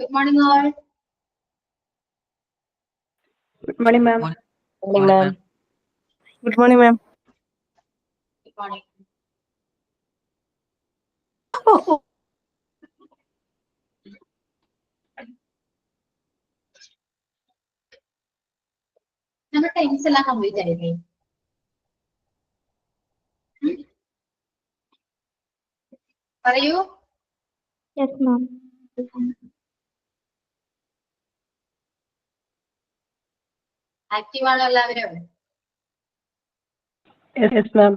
Good morning, all. Good morning, ma'am. Morning, ma'am. Good morning, ma'am. Good morning. നമ്മുടെ tense എല്ലാം complete ആയില്ലേ? പറയൂ. Yes, ma'am. Active ആണോ എല്ലാവരും? Yes, ma'am.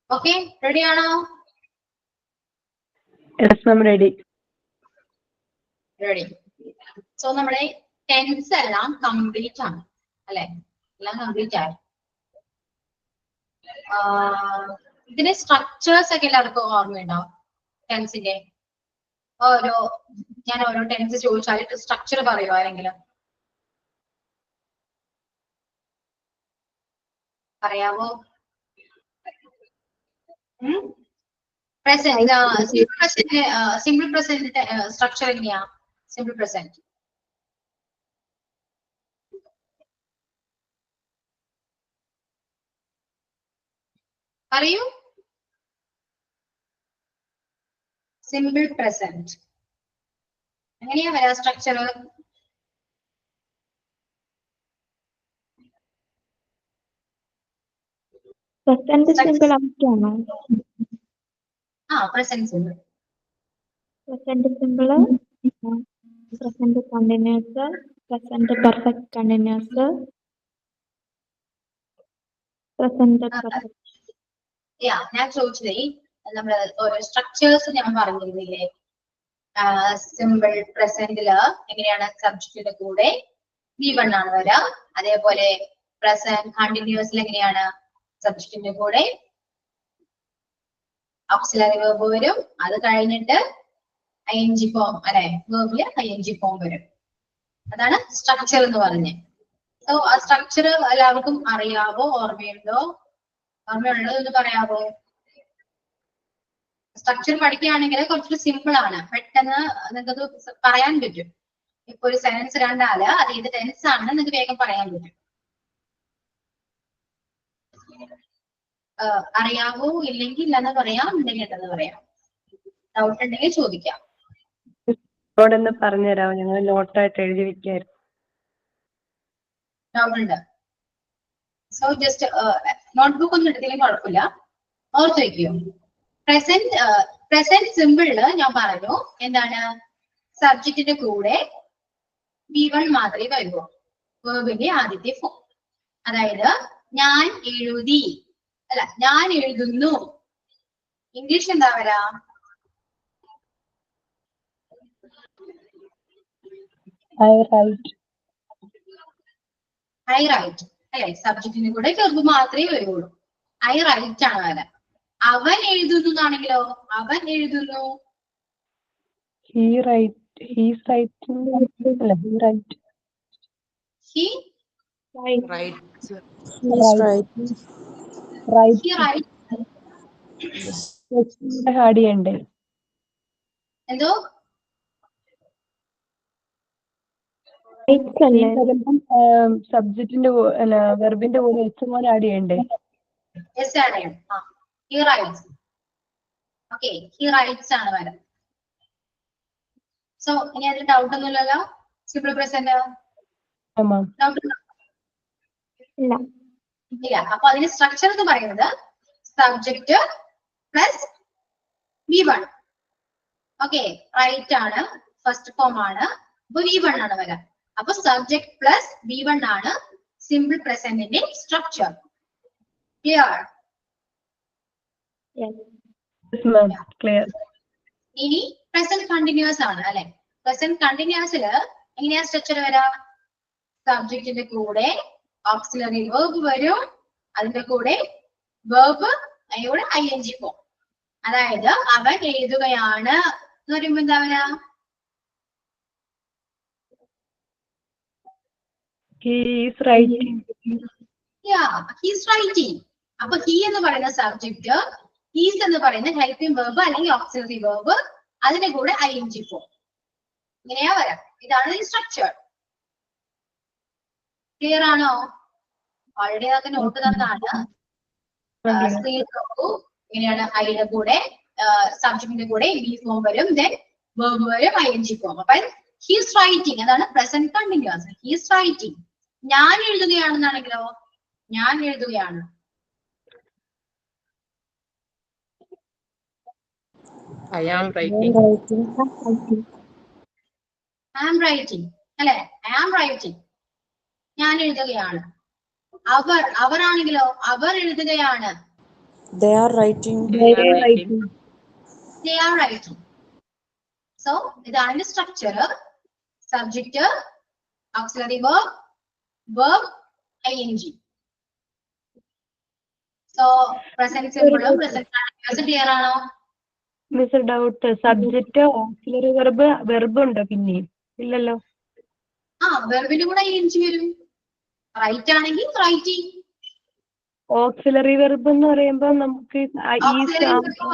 ഓക്കെ, റെഡി ആണോ? Yes, ma'am. Ready. Ready. So നമ്മുടെ tense എല്ലാം complete ആണ് അല്ലെ? എല്ലാം കംപ്ലീറ്റ് ആയി. ഇതിന്റെ സ്ട്രക്ചേഴ്സ് ഒക്കെ എല്ലാവർക്കും ഓർമ്മയുണ്ടോ? ടെൻസിന്റെ ഞാൻ ഓരോ ടെൻസ് ചോദിച്ചാൽ സ്ട്രക്ചർ പറയുമോ ആരെങ്കിലും? പറയാവോ? പ്രസന്റ് സിമ്പിൾ പ്രസന്റ് സ്ട്രക്ചർ എങ്ങനെയാ? സിമ്പിൾ പ്രസന്റ് പറയൂ. സിമ്പിൾ പ്രസന്റ് എങ്ങനെയാ വരാ സ്ട്രക്ചർ? Present simple ആക്കിയാണോ? Present simple. Present simple, present continuous, present perfect continuous, present perfect. ഞാൻ ചോദിച്ചതേ നമ്മള് ഓരോ സ്ട്രക്ചേഴ്സ് ഞാൻ പറഞ്ഞിരുന്നില്ലേ? സിമ്പിൾ പ്രസന്റില് എങ്ങനെയാണ് സബ്ജക്റ്റിന്റെ കൂടെ V1 ആണ് വരിക. അതേപോലെ പ്രസന്റ് കണ്ടിന്യൂസിൽ എങ്ങനെയാണ് സബ്ജക്റ്റിന്റെ കൂടെ ഓക്സിലറി വെർബ് വരും. അത് കഴിഞ്ഞിട്ട് ING ഫോം അല്ലെ, വെർബില് ING ഫോം വരും. അതാണ് സ്ട്രക്ചർ എന്ന് പറഞ്ഞത്. സോ ആ സ്ട്രക്ചർ എല്ലാവർക്കും അറിയാവോ? ഓർമ്മയുണ്ടോ? ഓർമ്മയുള്ളത് എന്ന് പറയാവോ? സ്ട്രക്ചർ പഠിക്കുകയാണെങ്കിൽ കുറച്ച് സിമ്പിൾ ആണ്, പെട്ടെന്ന് നിങ്ങൾക്ക് പറയാൻ പറ്റും. ഇപ്പൊ ഒരു സെന്റൻസ് കണ്ടാല് അത് ഏത് ടെൻസ് ആണെന്ന് നിങ്ങൾക്ക് വേഗം പറയാൻ പറ്റും. അറിയാവോ? ഇല്ലെങ്കിൽ ഇല്ലെന്ന് പറയാം, ഉണ്ടെങ്കിൽ ഉണ്ടെന്ന് പറയാം. ഡൗട്ട് ഉണ്ടെങ്കിൽ ചോദിക്കാം. നോട്ടൊന്ന് പറഞ്ഞുതരാമോ? ഞങ്ങൾ നോട്ടായിട്ട് എഴുതി വെക്കായിരുന്നു. ഡൗട്ട് ഉണ്ട്. സോ ജസ്റ്റ് നോട്ട്ബുക്ക് ഒന്നും എടുത്തില്ലെങ്കിൽ കുഴപ്പമില്ല, ഓർത്ത് വയ്ക്കൂ. പ്രസന്റ് സിമ്പിളില് ഞാൻ പറഞ്ഞു എന്താണ്? സബ്ജക്റ്റിന്റെ കൂടെ V1 മാത്രമേ വരൂ, വെർബിന്റെ ആദ്യത്തെ ഫോം. അതായത് ഞാൻ എഴുതി അല്ല, ഞാൻ എഴുതുന്നു. ഇംഗ്ലീഷ് എന്താ വരാ? I write അല്ലെ? സബ്ജക്റ്റിന്റെ കൂടെ വെർബ് മാത്രമേ വരുള്ളൂ. I write ആണ് വരാ. അവൻ എഴുതുന്നു എന്നാണെങ്കിലോ? അവൻ എഴുതുന്നു. He writes. He writes. എന്തോ? സബ്ജക്റ്റിന്റെ വെർബിന്റെ കൂടെ എച്ച് പോലെ ആഡ് ചെയ്യണ്ടേ? Yes, add ചെയ്യണം. He writes. Okay, he writes ആണ് വരാ. സോ ഇനി അതിൽ ഡൗട്ട് ഒന്നുമില്ലല്ലോ? സിമ്പിൾ പ്രസന്റ് ഡൗട്ട് ഇല്ല. അപ്പൊ അതിന്റെ സ്ട്രക്ചർ എന്ന് പറയുന്നത് subject plus V1. Okay, right ആണ് ഫസ്റ്റ് ഫോം ആണ്. അപ്പൊ V1 ആണ് വരാ. അപ്പൊ സബ്ജക്ട് പ്ലസ് V1 ആണ് സിമ്പിൾ പ്രസന്റിന്റെ സ്ട്രക്ചർ. ക്ലിയർ? ക്ലിയർ. ഇനി പ്രസന്റ് കണ്ടിന്യൂസ് ആണ് അല്ലെ? പ്രസന്റ് കണ്ടിന്യൂസില് എങ്ങനെയാ സ്ട്രക്ചർ വരാ? സബ്ജക്റ്റിന്റെ കൂടെ ഓക്സിലറി വെർബ് വരും, അതിന്റെ കൂടെ വെർബ് അതിലൂടെ ING ഫോം. അതായത് അവൻ എഴുതുകയാണ് എന്ന് പറയുമ്പോ എന്താ വരാ? He is writing. Yeah, he's writing. അപ്പൊ he എന്ന് പറയുന്ന സബ്ജക്ട്, is എന്ന് പറയുന്ന ഹെൽപ്പിംഗ് വെർബ് അല്ലെങ്കിൽ ഓക്സിലറി വെർബ്, അതിന്റെ കൂടെ ing ഫോം. ഇങ്ങനെയാ വരാം. ഇതാണ് ഈ സ്ട്രക്ചർ. ക്ലിയർ ആണോ? ഓൾറെഡി അതൊക്കെ നോട്ട് തന്നതാണ്. സ്ക്രീൻ നോക്കൂ. ഇങ്ങനെയാണ് ഐയുടെ കൂടെ സബ്ജക്റ്റിന്റെ കൂടെ ബി ഫോം വരും, ദെൻ വെർബ് വരും, ing ഫോം. അപ്പൊ ഹീസ് റൈറ്റിംഗ്, അതാണ് പ്രസന്റ് കണ്ടിന്യൂസ്. He's writing. ഞാൻ എഴുതുകയാണെന്നാണെങ്കിലോ, ഞാൻ എഴുതുകയാണ്. I am writing. I am writing. അല്ലെ? I am writing. ഞാൻ എഴുതുകയാണ്. അവരാണെങ്കിലോ, അവർ എഴുതുകയാണ്. They are writing. They are writing. They are writing. So ഇതാണ് structure. Subject, auxiliary verb, verb, ing. So present സിമ്പിളും present കണ്ടിന്യൂസും ക്ലിയർ ആണോ? Miss doubt, subject auxiliary verb ഉണ്ടോ? പിന്നെ ഇല്ലല്ലോ. വെർബിന്റെ കൂടെ ing വരും. റൈറ്റ് ആണെങ്കിൽ റൈറ്റിംഗ്. ഓക്സിലറി വെർബ് എന്ന് പറയുമ്പോൾ നമുക്ക്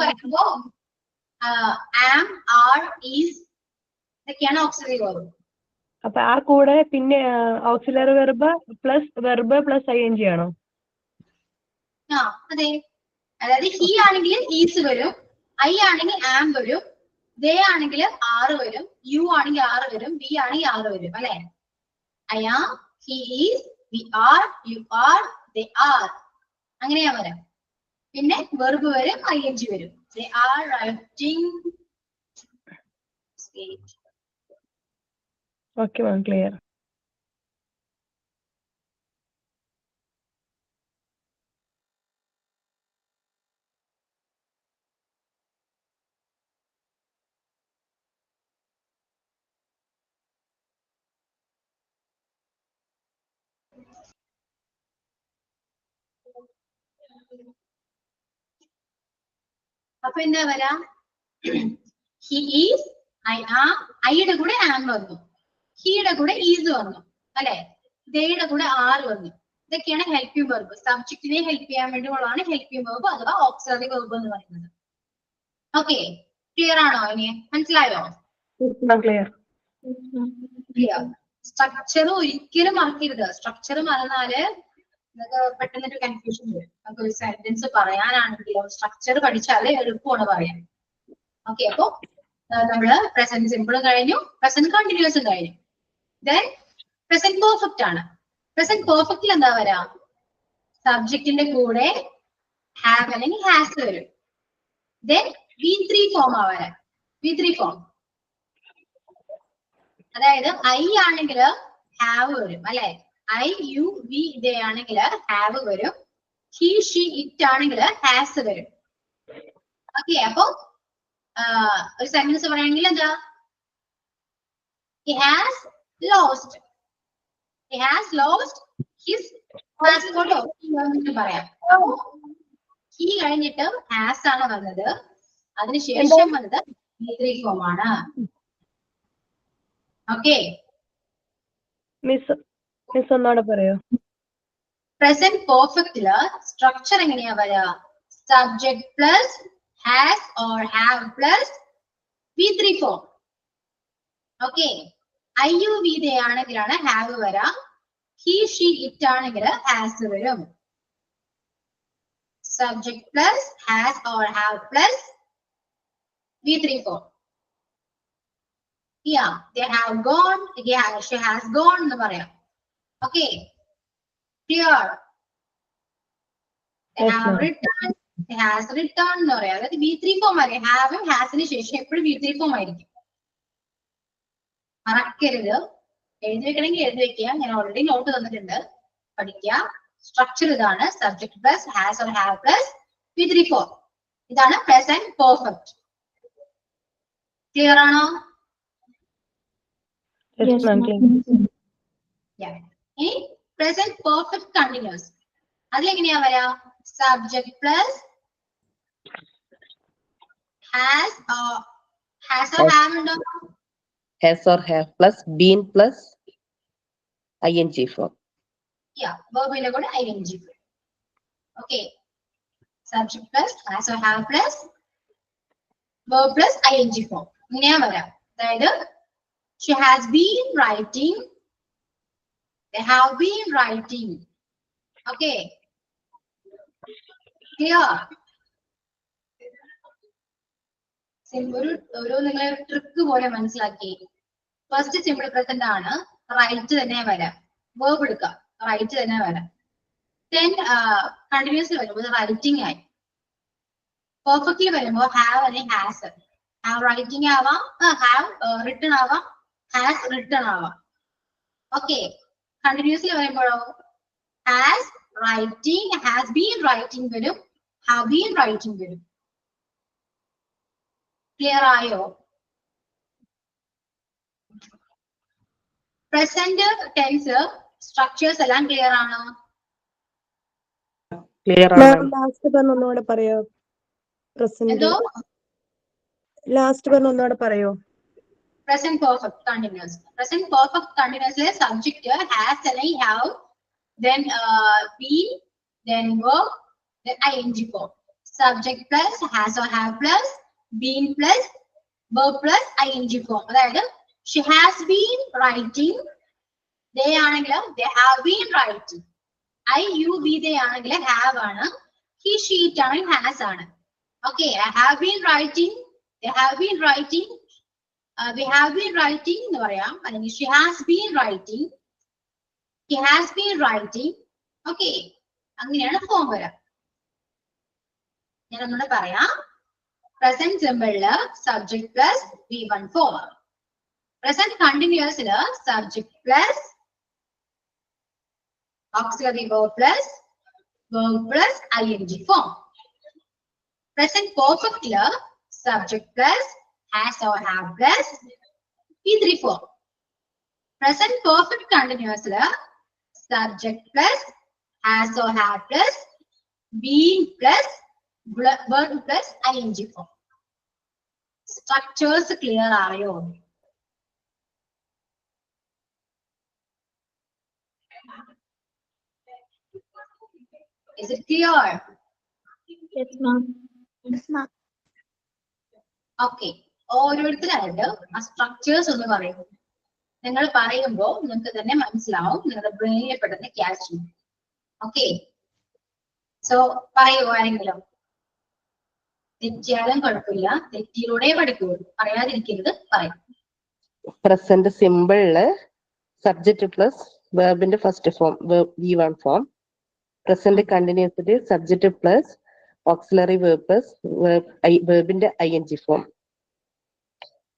വരുമ്പോ am, are, is ഇതൊക്കെയാണ് ഓക്സിലറി വെർബ്. അപ്പൊ ആ കൂടെ പിന്നെ ഓക്സിലറി വെർബ് പ്ലസ് ing ആണോ? അതെ. അതായത് he ആണെങ്കിൽ is വരും, I ആണെങ്കിൽ am വരും, they ആണെങ്കിൽ are വരും, you ആണെങ്കിൽ are വരും, we ആണെങ്കിൽ are വരും. അല്ലെ? I am, he is, we are, you are, they are. അങ്ങനെയാ വരാം. പിന്നെ വെർബ് വരും, ing വരും. They are writing. Okay ma'am, clear. അപ്പൊ എന്താ വരാ? he is, I am, ഐയുടെ കൂടെ am വന്നു, ഹീയുടെ കൂടെ is വന്നു, അല്ലെ? ദേയുടെ കൂടെ are വന്നു. ഇതൊക്കെയാണ് ഹെൽപ്പിംഗ് വെർബ്. സബ്ജക്റ്റിനെ ഹെൽപ്പ് ചെയ്യാൻ വേണ്ടിയുള്ളതാണ് ഹെൽപ്പിംഗ് വെർബ് അഥവാ ഓക്സിലറി വെർബ് എന്ന് പറയുന്നത്. ഓക്കെ, ക്ലിയർ ആണോ? ഇനി മനസ്സിലായോ? ക്ലിയർ. ക്ലിയർ. സ്ട്രക്ചർ ഒരിക്കലും മറക്കരുത്. സ്ട്രക്ചർ മറന്നാല് നിങ്ങൾക്ക് പെട്ടെന്നൊരു കൺഫ്യൂഷൻ വരും. നമുക്ക് ഒരു സെന്റൻസ് പറയാനാണെങ്കിലോ സ്ട്രക്ചർ പഠിച്ചാലേ എളുപ്പമാണ് പറയാൻ. ഓക്കെ, അപ്പൊ നമ്മള് പ്രസന്റ് സിമ്പിൾ കഴിഞ്ഞു, പ്രസന്റ് കണ്ടിന്യൂസും കഴിഞ്ഞു. ദെൻ പ്രസന്റ് പെർഫെക്റ്റ് ആണ്. പ്രസന്റ് പെർഫെക്റ്റിൽ എന്താ വരാ? സബ്ജക്റ്റിന്റെ കൂടെ ഹാവ് അല്ലെങ്കിൽ ഹാസ് വരും. ദെൻ V3 ഫോം ആ വരാം. V3 ഫോം, അതായത് ഐ ആണെങ്കിൽ ഹാവ് വരും, അല്ലെ? ഐ, യു, വി, ദേ ആണെങ്കിൽ ഹാവ് വരും. ഹി, ഷി, ഇറ്റ് ആണെങ്കിൽ ഹാസ് വരും. ഓക്കെ, അപ്പൊ ഒരു സെന്റൻസ് പറയുകയാണെങ്കിൽ എന്താ? He has lost. He has lost his passport. പറയാം. he കഴിഞ്ഞിട്ട് has ആണ് വന്നത്, അതിനുശേഷം വന്നത് V3 ഫോം ആണ്. ഓക്കെ, മിസ് ഒന്നോടെ പറയോ? പ്രസന്റ് പെർഫെക്റ്റില് സ്ട്രക്ചർ എങ്ങനെയാ വരാ? Subject plus has or have plus V3 form. Okay, I, you, we, they ആണെങ്കിലാണ് ഹാവ് വരാം. ഹി, ഷി, ഇറ്റ് ആണെങ്കിൽ ഹാസ് വരും. Subject plus has or have plus V3 form. Yeah, they have gone. Yeah, she has gone എന്ന് പറയാം. Okay, clear. They have returned. They has returned എന്ന് പറയാം. അതായത് V3 form ആയിരിക്കും. ഹാവും ഹാസിന് ശേഷം എപ്പോഴും V3 ഫോം ആയിരിക്കും. മറക്കരുത്. എഴുതി വെക്കണമെങ്കിൽ എഴുതി വെക്കുക. ഞാൻ ഓൾറെഡി നോട്ട് തന്നിട്ടുണ്ട്, പഠിക്കുക. സ്ട്രക്ചർ ഇതാണ്. Subject plus has or have plus V3 form. ഇതാണ് പ്രസന്റ് പെർഫെക്റ്റ്. ക്ലിയർ ആണോ? Yes, ma'am. Yeah. ഇനി പ്രസന്റ് പെർഫെക്റ്റ് കണ്ടിന്യൂസ്, അതിലെങ്ങനെയാ വരാ? Subject plus has or have ഉണ്ടോ? Has or have plus been plus ing form. Yeah, verb in കൂടെ ing form. Okay. Subject plus has or have plus verb plus ing form. ഇങ്ങനെയാ വരാം. അതായത് she has been writing, they have been writing. Okay. Clear? ഒരു നിങ്ങൾ trick പോലെ മനസ്സിലാക്കി. First simple present ആണ്, right തന്നെ വരാം. വേർബ് എടുക്കാം, റൈറ്റ് തന്നെ വരാം. ദെൻ കണ്ടിന്യൂസ് വരുമ്പോൾ റൈറ്റിംഗ് ആയി. പെർഫെക്റ്റ്ലി വരുമ്പോൾ ഹാവ് അല്ലെങ്കിൽ ഹാസ്. ഹാവ് റൈറ്റിംഗ് ആവാം, ഹാവ് റിട്ടൺ ആവാം, ഹാസ് റിട്ടൺ ആവാം. ഓക്കെ. കണ്ടിന്യൂസ്ലി വരുമ്പോഴോ has writing, has been writing വരും, ഹാവ് ബീൻ റൈറ്റിംഗ് വരും. ക്ലിയർ ആയോ? പ്രസന്റ് ടെൻസ് സ്ട്രക്ചേഴ്സ് എല്ലാം ക്ലിയർ ആണോ? Clear ആണ്. ലാസ്റ്റ് പറഞ്ഞ ഒന്നുകൂടെ പറയോ? പ്രസന്റ് എന്തോ? ലാസ്റ്റ് പറഞ്ഞ ഒന്നുകൂടെ പറയോ? Present perfect continuous. Present perfect continuous le subject has and have, then been, then verb, then ing form. Subject plus has or have plus been plus verb plus ing form. അതായത് she has been writing, they ആണെങ്കിൽ they have been writing. I, you, we, they ആണെങ്കിൽ have ആണ്, he, she, it ആണെങ്കിൽ has ആണ്. Okay, I have been writing, they have been writing, we have been writing എന്ന് പറയാം, അല്ലെങ്കിൽ she has been writing, he has been writing. Okay, അങ്ങനെയാണ് form വരാം. ഞാൻ ഒന്നുകൂടെ പറയാം. പ്രസന്റ് സിമ്പിളില് subject plus V1 form. Present കണ്ടിന്യൂസില് subject plus auxiliary verb plus ing form. Present perfect la subject plus has or have plus V3 form. Present perfect continuous la subject plus has or have plus been plus verb plus ing form. Structures clear ആയോ? Is it clear? Yes, ma'am. Yes, ma'am. Okay. ഓരോരുത്തരായിട്ട് ആ structures ഒന്ന് പറയും. നിങ്ങൾ പറയുമ്പോൾ നിങ്ങൾക്ക് തന്നെ മനസ്സിലാവും, നിങ്ങളുടെ ബ്രെയിനിൽ പെട്ടെന്ന് ക്യാച്ച് ചെയ്യും. ഓക്കെ. സോ പറയുമോ ആരെങ്കിലും? തെറ്റിയാലും കുഴപ്പമില്ല, തെറ്റിയിലൂടെ പഠിക്കുള്ളൂ. പറയാതിരിക്കരുത്, പറയും. പ്രസന്റ് സിമ്പിളില് സബ്ജക്ട് പ്ലസ് വെർബിന്റെ first form V1 form. Present കണ്ടിന്യൂസില് subject plus auxiliary verb plus വെർബിന്റെ ing ഫോം.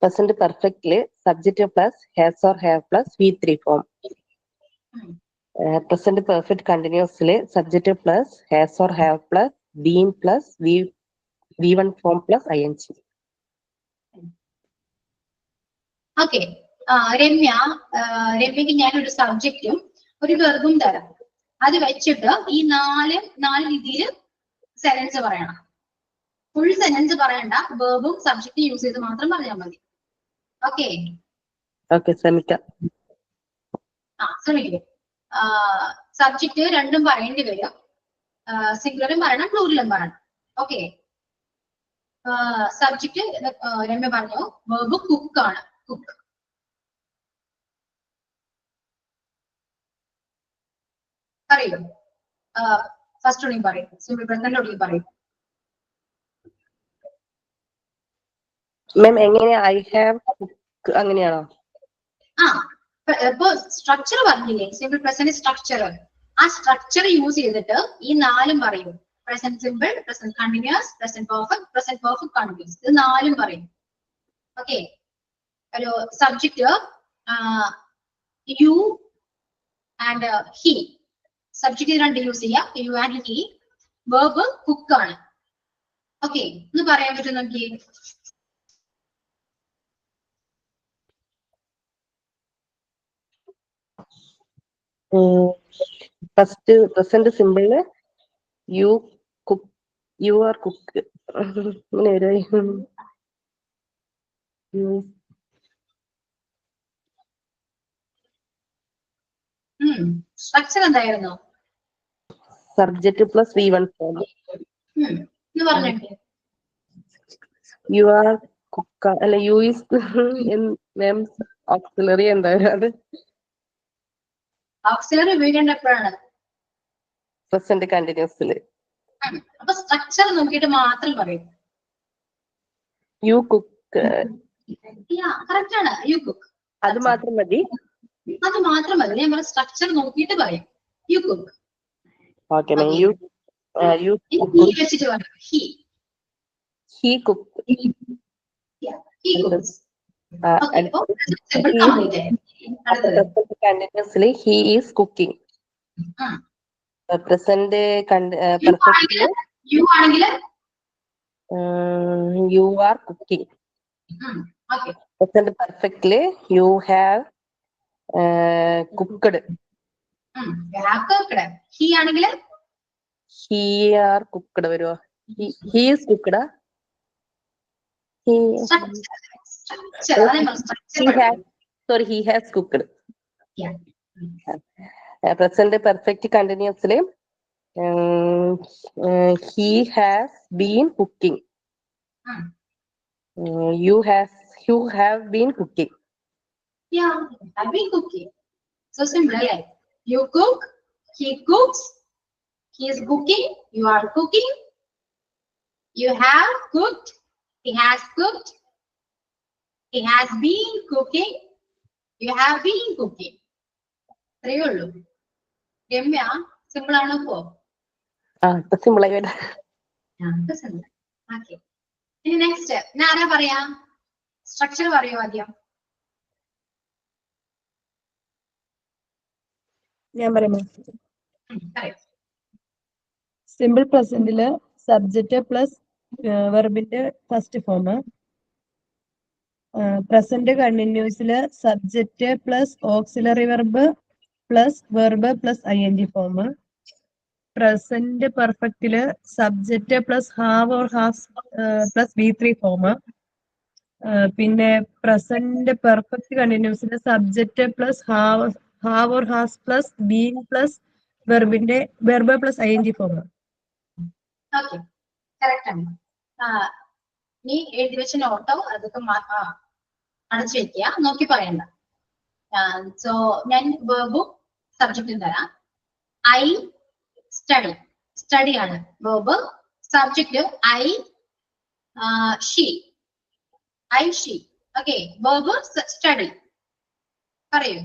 പ്രസന്റ് പെർഫെക്റ്റ്ല് subject plus has or have plus V3 form. Present perfect കണ്ടിന്യൂസില് subject plus has or have plus been plus V1 form plus ing. Okay. രമ്യക്ക് ഞാനൊരു സബ്ജക്റ്റും ഒരു വെർബും തരാം. അത് വെച്ചിട്ട് ഈ നാല് രീതിയിൽ സെന്റൻസ് പറയണം. ഫുൾ സെന്റൻസ് പറയണ്ട, വെർബും സബ്ജക്റ്റും യൂസ് ചെയ്ത് മാത്രം പറഞ്ഞാൽ മതി. ഓക്കെ. ഓക്കെ, ശ്രമിക്കാം. ശ്രമിക്കും. സബ്ജക്റ്റ് രണ്ടും പറയേണ്ടി വരും. സിംഗുലറും പറയണം, പ്ലൂറലും പറയണം. ഓക്കെ. സബ്ജക്റ്റ് രമ്യ പറഞ്ഞു, വെർബ് കുക്ക് ആണ്. കുക്ക്. പറയൂ. ഫസ്റ്റ് ഒന്നും പറയും, സിമ്പിൾ പ്രസന്റ് ഒന്നും പറയും. മാം എങ്ങനെയാ? ഐ ഹാവ് അങ്ങനെയാണോ? ഇപ്പൊ സ്ട്രക്ചർ പറഞ്ഞില്ലേ, സിമ്പിൾ പ്രസന്റ് സ്ട്രക്ചർ. ആ സ്ട്രക്ചർ യൂസ് ചെയ്തിട്ട് ഈ നാലും പറയും. Present simple, present continuous, present perfect continuous. ഇത് നാലും പറയും. ഓക്കെ. ഒരു subject you and he. Subject രണ്ട് യൂസ് ചെയ്യാം, you and he. Verb cook ആണ്. ഓക്കെ. ഒന്ന് പറയാൻ പറ്റും നോക്കി. ഫസ്റ്റ് പ്രസന്റ് സിമ്പിളില് you cook, you are cook. ഇങ്ങനെ ഒരു സ്ട്രക്ചർ എന്തായിരുന്നു? Subject plus V1 form. എന്ന് പറഞ്ഞിട്ട് യു ആർ കുക്ക അല്ല യു ഈസ് ഓക്സിലറി എന്തായാലും അത് ഓക്സിലറി ഉപയോഗിക്കേണ്ട എപ്പോഴാണ്? പ്രസന്റ് കണ്ടിന്യൂസിൽ. അപ്പൊ സ്ട്രക്ചർ നോക്കിയിട്ട് മാത്രം പറയും. You cook. കറക്റ്റ് ആണ്, യു കുക്ക്. അത് മാത്രം മതി. അത് മാത്രം മതി. ഞാൻ പറഞ്ഞ സ്ട്രക്ചർ നോക്കിയിട്ട് പറയും. You cook. Okay ma'am. You വെച്ചിട്ട് പറയും. He cook. He cooks. കണ്ടിന്യൂസ്ലി ഹി ഈസ് കുക്കിംഗ്. പ്രസന്റ് പെർഫെക്റ്റ്ലി യു ആണെങ്കിൽ you are cooking. Okay. Present പെർഫെക്റ്റ്ലി യു ഹാവ് കുക്ക്ഡ്. ഹി ആണെങ്കിൽ ഹി ആർ കുക്ക്ഡ് വരുമോ? He is cooked. Sorry, he has cooked. Yeah. Present perfect continuously. He has been cooking. You have been cooking. Yeah, I've been cooking. So simple, right? You cook, he cooks, he is cooking, you are cooking, you have cooked, he has cooked, he has been cooking, you have been cooking. അത്രയേ ഉള്ളൂ. Ramya, simple ആണോ ഇപ്പോ? Simple ആയി വരാം. Okay. ഇനി next ഞാൻ ആരാ പറയാ? സ്ട്രക്ചർ പറയൂ ആദ്യം. ഞാൻ പറയുമോ? പറയൂ. സിമ്പിൾ പ്രസന്റില് സബ്ജക്റ്റ് പ്ലസ് വെർബിന്റെ ഫസ്റ്റ് ഫോം. പ്രസന്റ് കണ്ടിന്യൂസില് subject plus auxiliary verb plus verb plus ING form. Present പെർഫെക്റ്റില് subject plus have or has plus V3 form. പിന്നെ പ്രസന്റ് പെർഫെക്റ്റ് കണ്ടിന്യൂസില് subject plus have or has plus been plus വെർബിന്റെ verb plus ING form. Okay, correct ആണ്. നീ എഴുതി വെച്ച നോട്ടോ അതൊക്കെ അടച്ചു വെക്കുക, നോക്കി പറയണ്ട. സോ ഞാൻ വെർബും സബ്ജക്റ്റും തരാം. I study. സ്റ്റഡി ആണ് verb. Subject I she. I she. Okay, verb study. പറയൂ.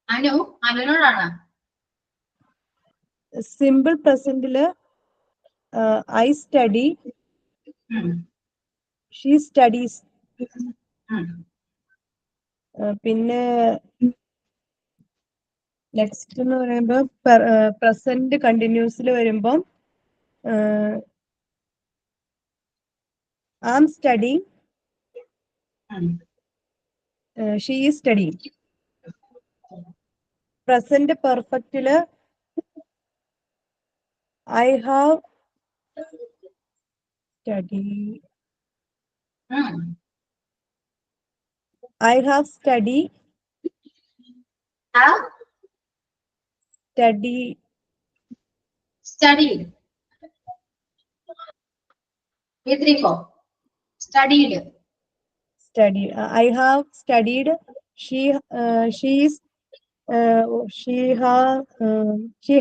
അനുനോടാണ്. സിമ്പിൾ പ്രസന്റില് ഐ സ്റ്റഡി, ഷീ സ്റ്റഡീസ്. പിന്നെ നെക്സ്റ്റ് എന്ന് പറയുമ്പോ പ്രസന്റ് കണ്ടിന്യൂസിൽ വരുമ്പം I am studying, she is studying. Present പെർഫെക്റ്റില് I have study, I have study, studied. V3 form. Studied. Studied. I have studied. She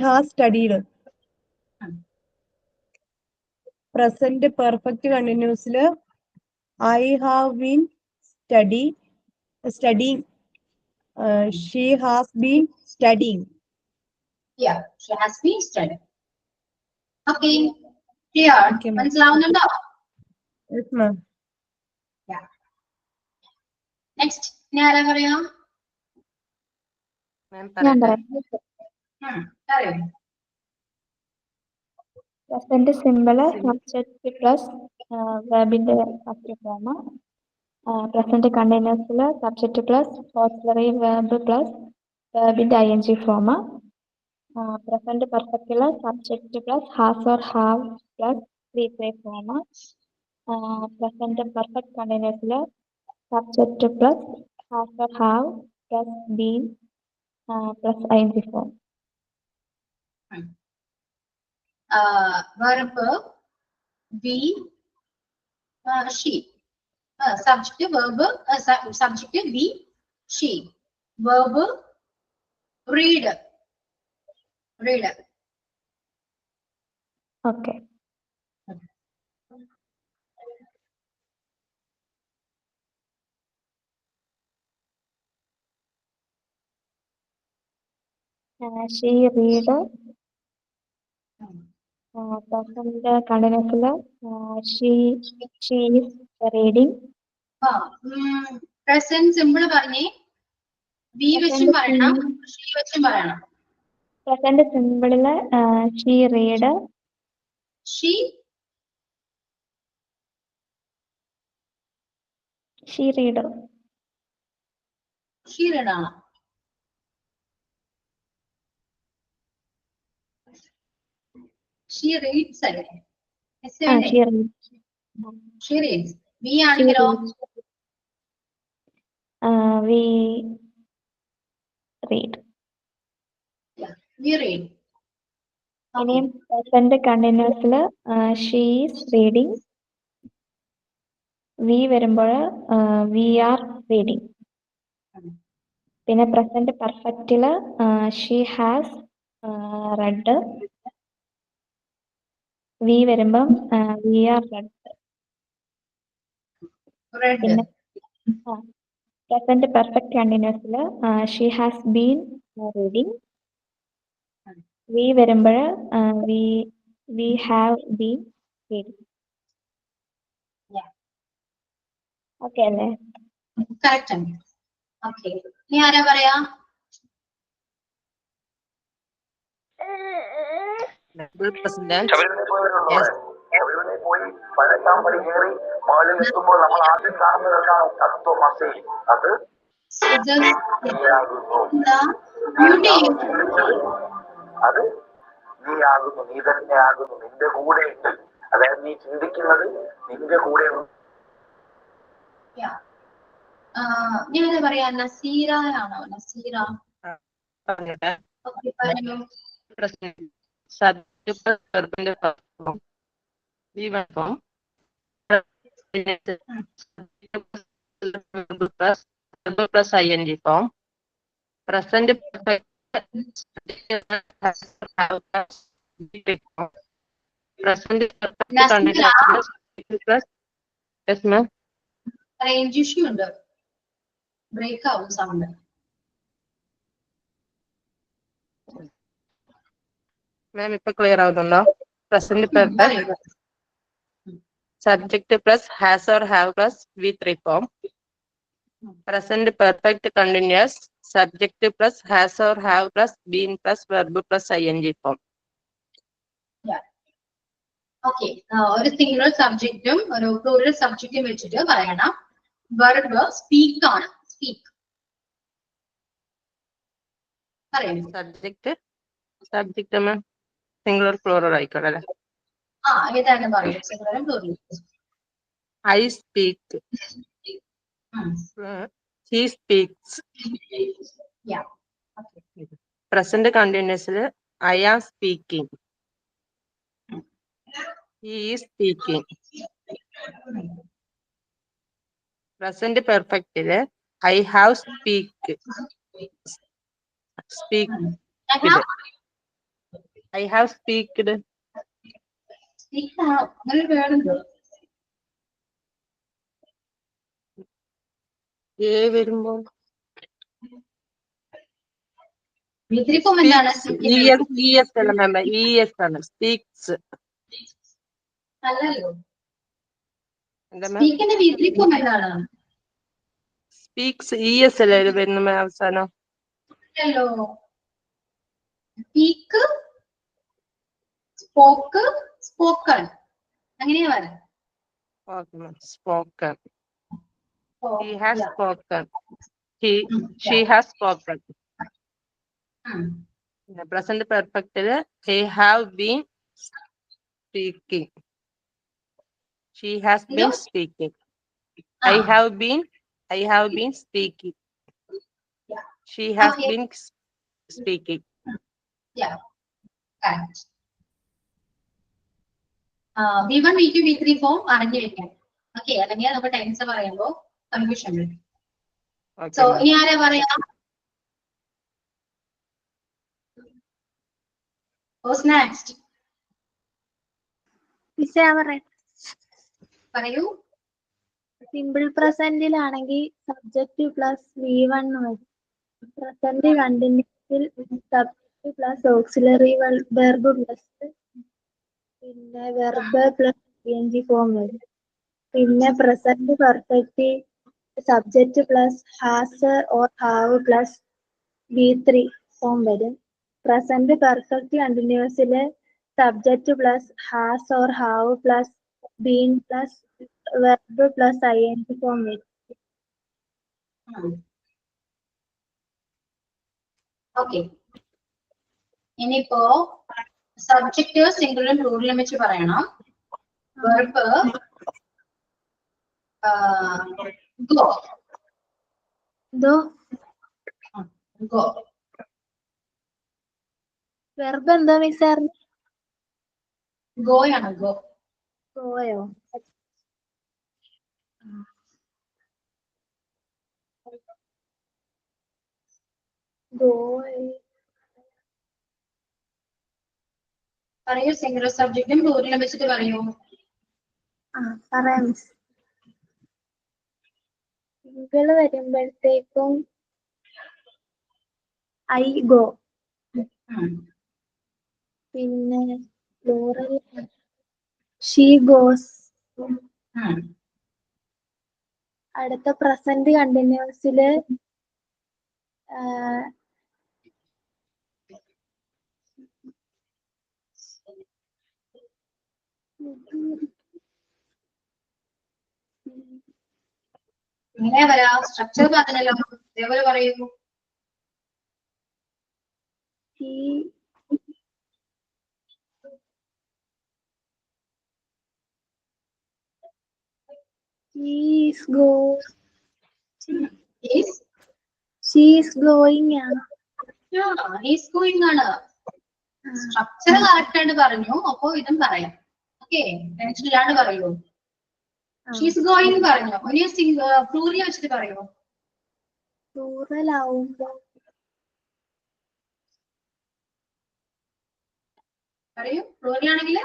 has studied. Present perfect continuously. I have been studying. She has been studying. Yeah, she has been studying. Okay, clear. Okay, ma'am. മനസ്സിലാവുന്നുണ്ടോ? Yes, ma'am. Yeah. Next, ഇനി ആരാ പറയാ? ഞാൻ പറയാം. പറയൂ. Present simple subject plus വെർബിന്റെ first form. Present കണ്ടിന്യൂസില് subject plus auxiliary verb plus വെർബിന്റെ ING ഫോം. പ്രസന്റ് പെർഫെക്റ്റില് subject plus has or have plus V3 form. present perfect continuous subject plus has or have plus been plus ing form. Verb be, she. Subject verb subject be, she. Verb read. Okay. She read. Present continuous she is reading. Present simple പറഞ്ഞേ. Be വെച്ചും പറയണം, she വെച്ചും പറയണം. Present simple she read. She read. She read ആണ്. She reads അല്ലേ? She reads. She reads. We ആണെങ്കിലോ? We read. Yeah, we read. ഇനിയും present continuous she is reading. We വരുമ്പോൾ we are reading. പിന്നെ present perfect she has read. We വരുമ്പം we are read. പിന്നെ present perfect continuous she has been reading. We വരുമ്പോൾ we have been reading. Yeah. Okay അല്ലേ? Correct ആണ്. Okay. ഇനി ആരാ പറയാ? President. Yes. പോയി 18-ാം പടി കയറി മുകളിൽ എത്തുമ്പോൾ നമ്മൾ ആദ്യം കാണുന്നത് എന്താണ്? തത്വമസി. അത് അത് നീയാകുന്നു, നീ തന്നെ ആകുന്നു, നിന്റെ കൂടെ ഉണ്ട്. അതായത് നീ ചിന്തിക്കുന്നത് നിന്റെ കൂടെ ഉണ്ട്. ഞാൻ പറയാ നസീറ ആണോ? Naseera. plus ing form. Present perfect. Present perfect continuous plus. Yes, ma'am. Range issue ഉണ്ട്, ബ്രേക്ക് ആവും സൗണ്ട്. മാം ഇപ്പൊ ക്ലിയർ ആവുന്നുണ്ടോ? Present perfect subject plus has or have plus V3 form. Present perfect continuous subject plus has or have plus been plus verb plus ing form. Okay, ഒരു single സബ്ജക്റ്റും ഒരു plural സബ്ജക്റ്റും വെച്ചിട്ട് പറയണം. Verb speak ആണ്, speak. Subject ma'am singular plural ആയിക്കോട്ടെ അല്ലേ? ഏതാണ് പറയും? സിംഗുലറും പ്ലൂറലും. I speak. He speaks. Yeah. Okay. Present continuous I am speaking. He is speaking. Present perfect I have speak. Speak. I have speaked. Speak അങ്ങനെ വേണമെന്തോ വരുമ്പോൾ വിദ്രിപ്പം എന്താണ്? ES അല്ല മാം, ES ആണ്. Speaks അല്ലല്ലോ. സ്പീക്കിന്റെ വിദ്രിപ്പം എന്താണ്? സ്പീക്സ് ES അല്ലേ വരുന്ന മാം അവസാനം? ഹലോ, സ്പീക്ക്, സ്പോക്ക്, സ്പോക്കൺ, അങ്ങനെയാ പറയാം. Okay, ma'am. Spoken. He has spoken. She has spoken. Present perfect he have been speaking. She has been speaking. I have been speaking. Yeah. She has Okay. been speaking. Yeah, correct. V1, V2, V3 form അറിഞ്ഞു വെക്കാം. Okay, അല്ലെങ്കിൽ നമുക്ക് tense പറയുമ്പോൾ confusion വരും. So Okay, ഇനി ആരാ പറയാ? Who's next? പറയൂ. സിമ്പിൾ പ്രസന്റിലാണെങ്കിൽ സബ്ജക്റ്റ് പ്ലസ് V1 വരും. പ്രസന്റ് കണ്ടിന്യൂസിൽ subject plus auxiliary verb plus പിന്നെ വെർബ് പ്ലസ് ING ഫോം വരും. പിന്നെ present perfect subject plus has or have plus V3 form വരും. പ്രസന്റ് പെർഫെക്റ്റ് കണ്ടിന്യൂസില് subject plus has or have plus been plus verb plus ING form വരും. Okay, ഇനിയിപ്പോ subject സിംഗിളും പ്ലൂറലും വെച്ച് പറയണം. Verb go. ഗോ. വെർബ് എന്താ മിസ്സാർ? ഗോയാണ്. ഗോ. ഗോയോ? പറയൂ, സിംഗിൾ സബ്ജക്റ്റും പ്ലൂറലും വെച്ചിട്ട് പറയൂ. പറയാം മിസ്. സിംഗിൾ വരുമ്പോഴത്തേക്കും ഐ ഗോ. പിന്നെ പ്ലൂറൽ ഷീ ഗോസ്. അടുത്ത പ്രസന്റ് കണ്ടിന്യൂസില് ഇങ്ങനെ വരാ. സ്ട്രക്ചർ പറഞ്ഞല്ലോ, ഇതേപോലെ പറയൂ. ഗോയിങ് ആണ്. ഈസ് ഗോയിങ് ആണ്. സ്ട്രക്ചർ കറക്റ്റ് ആയിട്ട് പറഞ്ഞു. അപ്പോ ഇതും പറയാം. ഓക്കെ, ടെൻഷൻ ഇല്ലാണ്ട് പറയൂ. ഷീസ് ഗോയിങ് പറഞ്ഞു. ഇനി പ്ലൂറൽ വെച്ചിട്ട് പറയൂ. പ്ലൂറൽ ആവുമ്പോ പറയൂ. പ്ലൂറൽ ആണെങ്കിൽ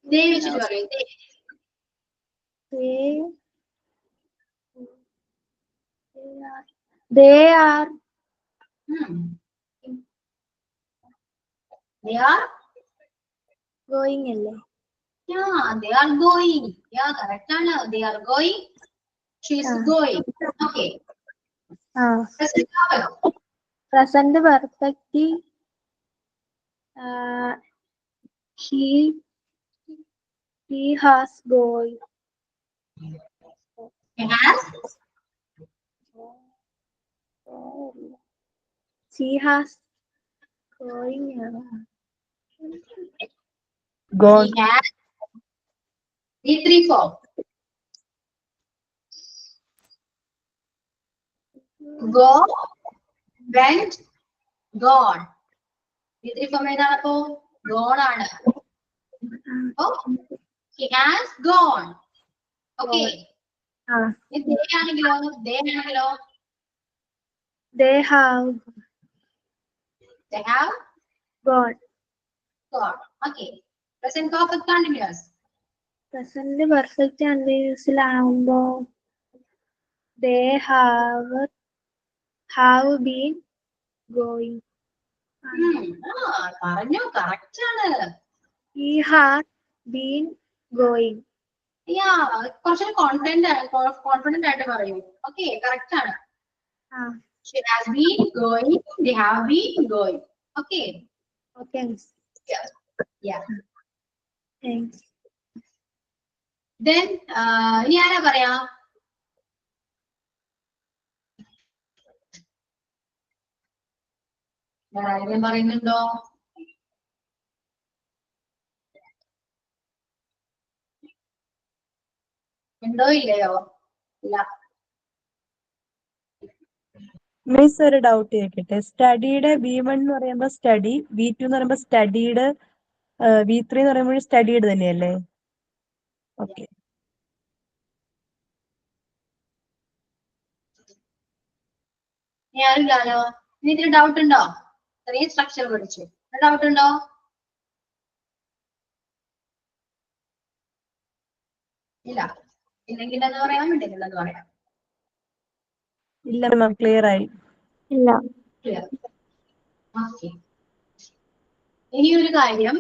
ദേ വെച്ചിട്ട് പറയൂ. They are going അല്ലേ? Yeah, they are going. Yeah, correct ആണ്. They are going. She is going. Okay. Present perfect. He has going. He has. She has going. Gone. He has. V3 form. Go, went, gone. V3 form ഏതാണ് അപ്പോ? Gone ആണ്. Oh, he has gone. Okay. They ആണെങ്കിലോ? They ആണെങ്കിലോ? They have gone. Gone. Okay. Present perfect continuous. Present perfect continuousലാവുമ്പോ they have been going. പറഞ്ഞു, correct ആണ്. He has been going. കുറച്ചൊരു confident ആയിട്ട് പറയൂ. ഓക്കെ, കറക്റ്റ് ആണ്. She has been going. They have been going. Okay. Okay. Yeah. Thanks. Then ഇനി ആരാ പറയാ? ആരെങ്കിലും പറയുന്നുണ്ടോ? ഉണ്ടോ ഇല്ലയോ? ഇല്ല. മിസ് ഒരു ഡൗട്ട് ചോദിക്കട്ടെ. സ്റ്റഡിയുടെ V1 എന്ന് പറയുമ്പോൾ സ്റ്റഡി, V2 എന്ന് പറയുമ്പോൾ സ്റ്റഡീഡ്, V3 എന്ന് പറയുമ്പോൾ സ്റ്റഡീഡ് തന്നെയല്ലേ? ഓക്കെ. ഇനി ആരുമില്ലാലോ. ഇനി ഇതിന് ഡൗട്ട് ഉണ്ടോ? ഇത്രയും സ്ട്രക്ചർ പഠിച്ചു. ഡൗട്ട് ഉണ്ടോ? ഇല്ല. ഇല്ലെങ്കിൽ എന്ന് പറയാം, ഉണ്ടെങ്കിൽ എന്ന് പറയാം. ഇല്ല മാം, ക്ലിയർ ആയി. ഇല്ല. ക്ലിയർ. ഓക്കെ. ഇനി ഒരു കാര്യം,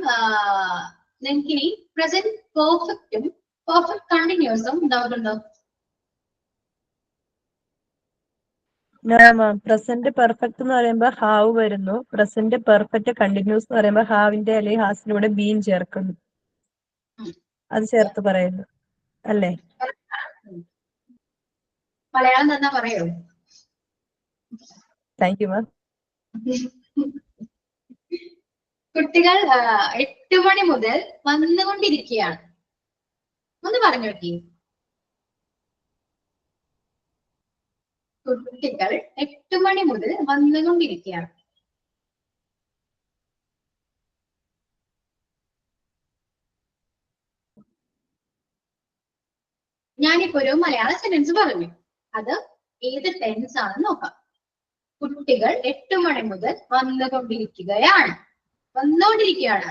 നിങ്ങൾക്ക് ഇനി പ്രസന്റ് പെർഫെക്റ്റും പെർഫെക്റ്റ് കണ്ടിന്യൂസും ഡൗട്ട് ഉണ്ടോ? മാം, പ്രസന്റ് പെർഫെക്റ്റ് എന്ന് പറയുമ്പോൾ ഹാവ് വരുന്നു. പ്രസന്റ് പെർഫെക്റ്റ് കണ്ടിന്യൂസ് എന്ന് പറയുമ്പോൾ ഹാവിന്റെ അല്ലെങ്കിൽ ഹാസിന്റെ കൂടെ ബീൻ ചേർക്കുന്നു. അത് ചേർത്ത് പറയുന്നു അല്ലേ? മലയാളം തന്നെ പറയോ? Thank you ma'am. കുട്ടികൾ 8 മണി മുതൽ വന്നുകൊണ്ടിരിക്കുകയാണ്. ഒന്ന് പറഞ്ഞു നോക്കി. കുട്ടികൾ 8 മണി മുതൽ വന്നുകൊണ്ടിരിക്കുകയാണ്. ഞാനിപ്പോ ഒരു മലയാള സെന്റൻസ് പറഞ്ഞു. അത് ഏത് ടെൻസ് ആണെന്ന് നോക്കാം. കുട്ടികൾ 8 മണി മുതൽ വന്നുകൊണ്ടിരിക്കുകയാണ്. വന്നുകൊണ്ടിരിക്കുകയാണ്.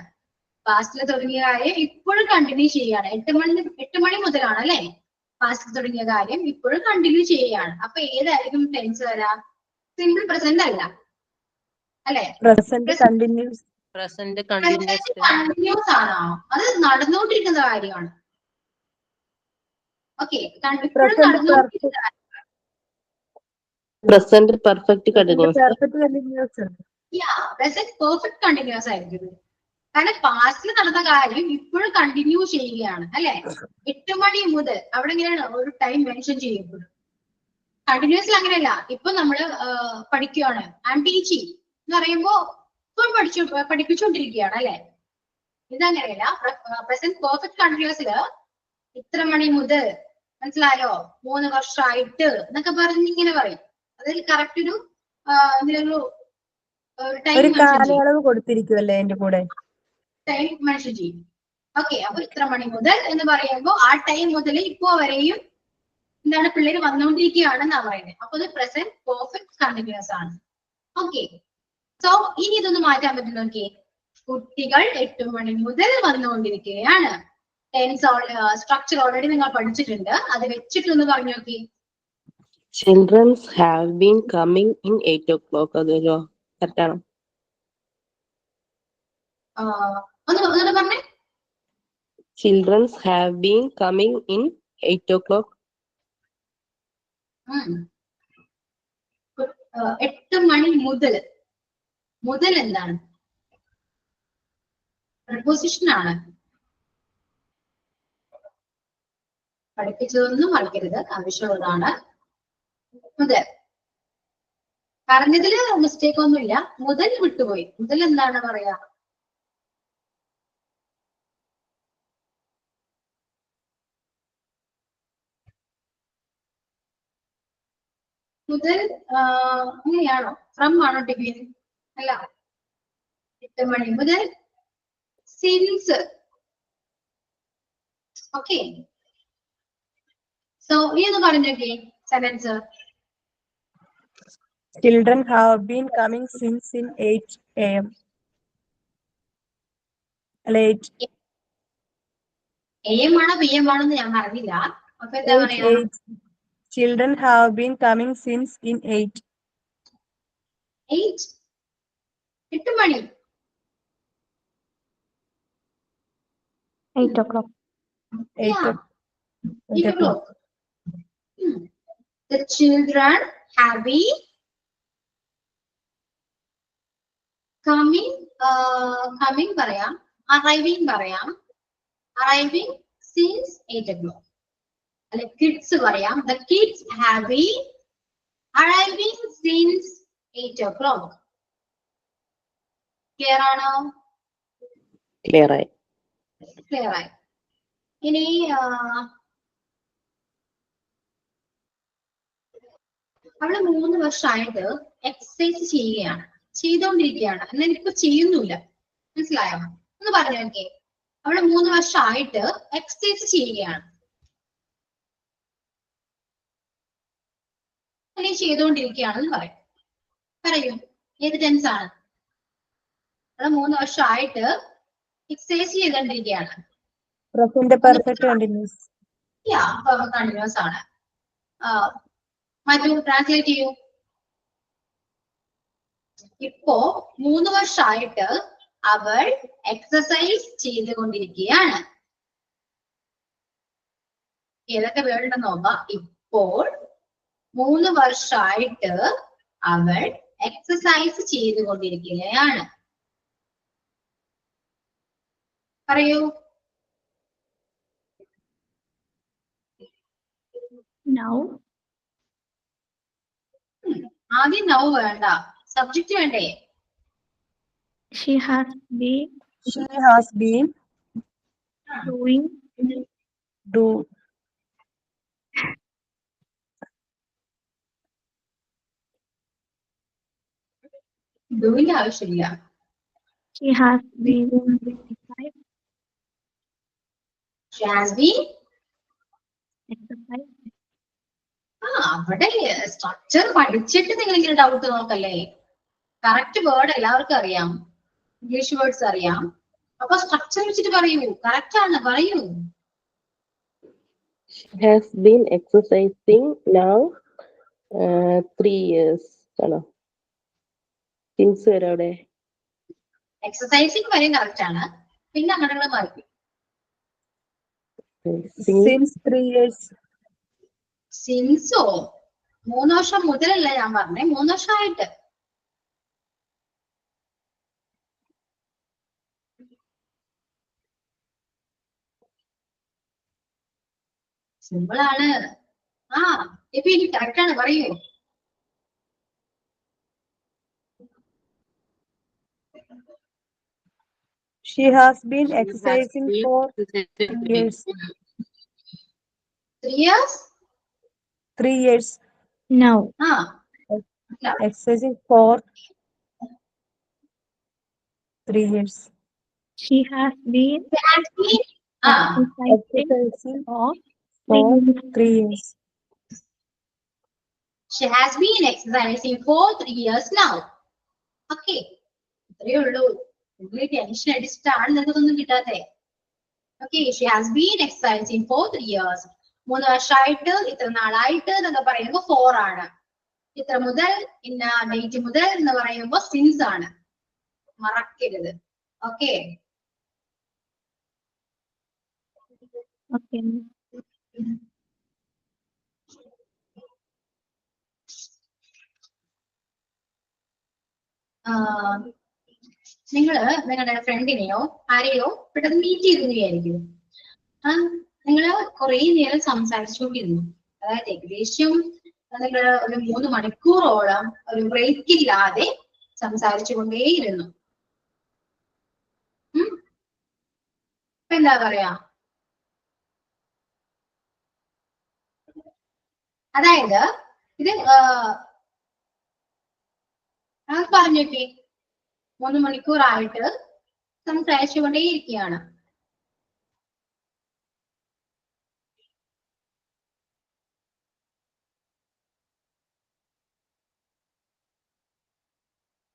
പാസ്റ്റിൽ തുടങ്ങിയ കാര്യം ഇപ്പോഴും കണ്ടിന്യൂ ചെയ്യുകയാണ്. 8 മണി മുതലാണ് അല്ലെ പാസ്റ്റിൽ തുടങ്ങിയ കാര്യം ഇപ്പോഴും കണ്ടിന്യൂ ചെയ്യുകയാണ്. അപ്പൊ ഏതായിരിക്കും ടെൻസ് വരാ? സിമ്പിൾ പ്രസന്റ് അല്ല അല്ലെ? Present continuous. പ്രസന്റ് കണ്ടിന്യൂസ് ആണോ? അത് നടന്നുകൊണ്ടിരിക്കുന്ന കാര്യമാണ്. ഓക്കെ, ഇപ്പോഴും നടന്നുകൊണ്ടിരിക്കുന്ന കാര്യം. Present perfect continuous. Perfect continuous. Present perfect continuous ആയിരിക്കും. കാരണം പാസ്റ്റിൽ നടന്ന കാര്യം ഇപ്പോഴും കണ്ടിന്യൂ ചെയ്യുകയാണ് അല്ലെ? 8 മണി മുതൽ അവിടെ ഇങ്ങനെയാണ് ഒരു ടൈം മെൻഷൻ ചെയ്യപ്പെടും. കണ്ടിന്യൂസിൽ അങ്ങനെയല്ല. ഇപ്പൊ നമ്മള് പഠിക്കുകയാണ്, ഐ എം ടീച്ചിങ് എന്ന് പറയുമ്പോ ഇപ്പോഴും പഠിപ്പിച്ചുകൊണ്ടിരിക്കുകയാണ് അല്ലെ? ഇതങ്ങനെയല്ല. പ്രസന്റ് പെർഫെക്റ്റ് കണ്ടിന്യൂസില് ഇത്ര മണി മുതൽ, മനസ്സിലായോ, 3 വർഷമായിട്ട് എന്നൊക്കെ പറഞ്ഞ് ഇങ്ങനെ പറയും. അതിൽ കറക്റ്റ് ഒരു ഇതിലൊരു ഒരു കാലയളവ് കൊടുത്തിരിക്കുമല്ലേ എന്റെ കൂടെ? ടൈം മെൻഷൻ ചെയ്യും. ഓക്കെ, അപ്പൊ ഇത്ര മണി മുതൽ എന്ന് പറയുമ്പോൾ ആ ടൈം മുതൽ ഇപ്പോ വരെയും എന്താണ് പിള്ളേര് വന്നുകൊണ്ടിരിക്കുകയാണെന്നാ പറയുന്നത്. അപ്പൊ ഇത് പ്രസന്റ് പെർഫെക്റ്റ് കണ്ടിന്യൂസ് ആണ്. ഓക്കെ, സോ ഇനി ഇതൊന്ന് മാറ്റാൻ പറ്റും നോക്കിയേ. കുട്ടികൾ 8 മണി മുതൽ വന്നുകൊണ്ടിരിക്കുകയാണ്. ടെൻസ് സ്ട്രക്ചർ ഓൾറെഡി നിങ്ങൾ പഠിച്ചിട്ടുണ്ട്. അത് വെച്ചിട്ടൊന്ന് പറഞ്ഞു നോക്കി. Children's have been coming in 8 o'clock. അതൊരു കറക്റ്റ് ആണോ? ഒന്ന് പറഞ്ഞേ. Children's have been coming in 8 o'clock. 8 മണി മുതൽ. മുതൽ എന്താണ്? പ്രപ്പോസിഷൻ ആണ്. പഠിപ്പിച്ചതൊന്നും മറക്കരുത്, ആവശ്യമുള്ളതാണ്. മുതൽ പറഞ്ഞതില് മിസ്റ്റേക്ക് ഒന്നുമില്ല. മുതൽ വിട്ടുപോയി. മുതൽ എന്താണ് പറയാ? മുതൽ അങ്ങനെയാണോ? ഫ്രം ആണോ ഡിഗ്രി? അല്ല, 8 മണി മുതൽ സിൻസ്. ഓക്കെ, സോ ഇനി ഒന്ന് പറഞ്ഞോക്കെ sentence. Children have been coming since in 8 a.m. Late. AM ആണോ PM ആണോ എന്ന് ഞാൻ പറഞ്ഞില്ല. അപ്പൊ എന്താ പറയാ? Children have been coming since in 8. 8 money. 8 o'clock. 8 o'clock. The children have been coming പറയാം, arriving പറയാം. Arriving since 8 o'clock. അല്ലെ kids പറയാം. The kids have been arriving since 8 o'clock. Clear ആണോ? ക്ലിയർ ആയി. ക്ലിയർ ആയി. ഇനി അവള് 3 വർഷമായിട്ട് എക്സസൈസ് ചെയ്യുകയാണ്, ചെയ്തുകൊണ്ടിരിക്കുകയാണ്, എന്നാൽ ഇപ്പൊ ചെയ്യുന്നില്ല. മനസ്സിലായോ? ഒന്ന് പറഞ്ഞു നോക്കിയേ. അവള് 3 വർഷമായിട്ട് എക്സസൈസ് ചെയ്യുകയാണ്, അല്ലെങ്കിൽ ചെയ്തുകൊണ്ടിരിക്കുകയാണെന്ന് പറയും. പറയൂ, ഏത് ടെൻസ് ആണ്? അവള് 3 വർഷമായിട്ട് എക്സസൈസ് ചെയ്തുകൊണ്ടിരിക്കുകയാണ്. Present perfect continuous. കണ്ടിന്യൂസ് ആണ്. മറ്റു ട്രാൻസ്ലേറ്റ് ചെയ്യൂ. ഇപ്പോ 3 വർഷമായിട്ട് അവൾ എക്സസൈസ് ചെയ്തുകൊണ്ടിരിക്കുകയാണ്. ഏതൊക്കെ വേർഡ് ഉണ്ടെന്ന് നോക്കാം. ഇപ്പോൾ 3 വർഷമായിട്ട് അവൾ എക്സസൈസ് ചെയ്തുകൊണ്ടിരിക്കുകയാണ്. പറയൂ. Now ആദ്യം നൗ വേണ്ട, സബ്ജക്റ്റ് വേണ്ടേ? she has been She has been doing do ഡൂവിന്റെ ആവശ്യമില്ല. she has been exercise She has been. exercise അവിടെ സ്ട്രക്ചർ പഠിച്ചിട്ട് നിങ്ങൾ ഇങ്ങനെ ഡൗട്ട് നോക്കല്ലേ. കറക്റ്റ് വേർഡ് എല്ലാവർക്കും അറിയാം, ഇംഗ്ലീഷ് വേർഡ്സ് അറിയാം. അപ്പൊ സ്ട്രക്ചർ വെച്ചിട്ട് പറയൂ. കറക്റ്റ് ആണ്, പറയൂ. She has been exercising now 3 years. ആണോ? സിൻസ് വരെ അവിടെ എക്സസൈസിങ് വരെയും കറക്റ്റ് ആണ്. പിന്നെ അങ്ങനെയുള്ള മാറ്റി since 3 years. സിൻസോ 3 വർഷം മുതലല്ല ഞാൻ പറഞ്ഞേ, 3 വർഷമായിട്ട്. സിമ്പിൾ ആണ്. ഇപ്പൊ ഇനി കറക്റ്റ് ആണ്, പറയൂ. She has been exercising for 3 years. 3 years. 3 years. now Exercising for 3 years. she has been exercising Exercising for for 3 years. She has been exercising for 3 years now. Okay, ഇത്രയേ ഉള്ളൂ. നിങ്ങൾ ടെൻഷൻ അടിച്ചിട്ടാണ് നിങ്ങൾക്കൊന്നും കിട്ടാതെ. Okay, she has been exercising for 3 years. 3 വർഷമായിട്ട്, ഇത്ര നാളായിട്ട് എന്നൊക്കെ പറയുമ്പോൾ 4 ആണ്. ഇത്ര മുതൽ, ഇന്ന ഡേറ്റ് മുതൽ എന്ന് പറയുമ്പോൾ സിൻസ് ആണ്. മറക്കരുത്. ഓക്കെ. okay നിങ്ങള് നിങ്ങളുടെ ഫ്രണ്ടിനെയോ ആരെയോ പെട്ടെന്ന് മീറ്റ് ചെയ്തെന്ന് വിചാരിക്കും. നിങ്ങള് കുറെ നേരം സംസാരിച്ചുകൊണ്ടിരുന്നു. അതായത് ഏകദേശം നിങ്ങൾ ഒരു 3 മണിക്കൂറോളം ഒരു ബ്രേക്ക് ഇല്ലാതെ സംസാരിച്ചുകൊണ്ടേയിരുന്നു. ഇപ്പൊ എന്താ പറയാ? അതായത് ഇത് പറഞ്ഞോക്കെ 3 മണിക്കൂറായിട്ട് സംസാരിച്ചുകൊണ്ടേയിരിക്കുകയാണ്.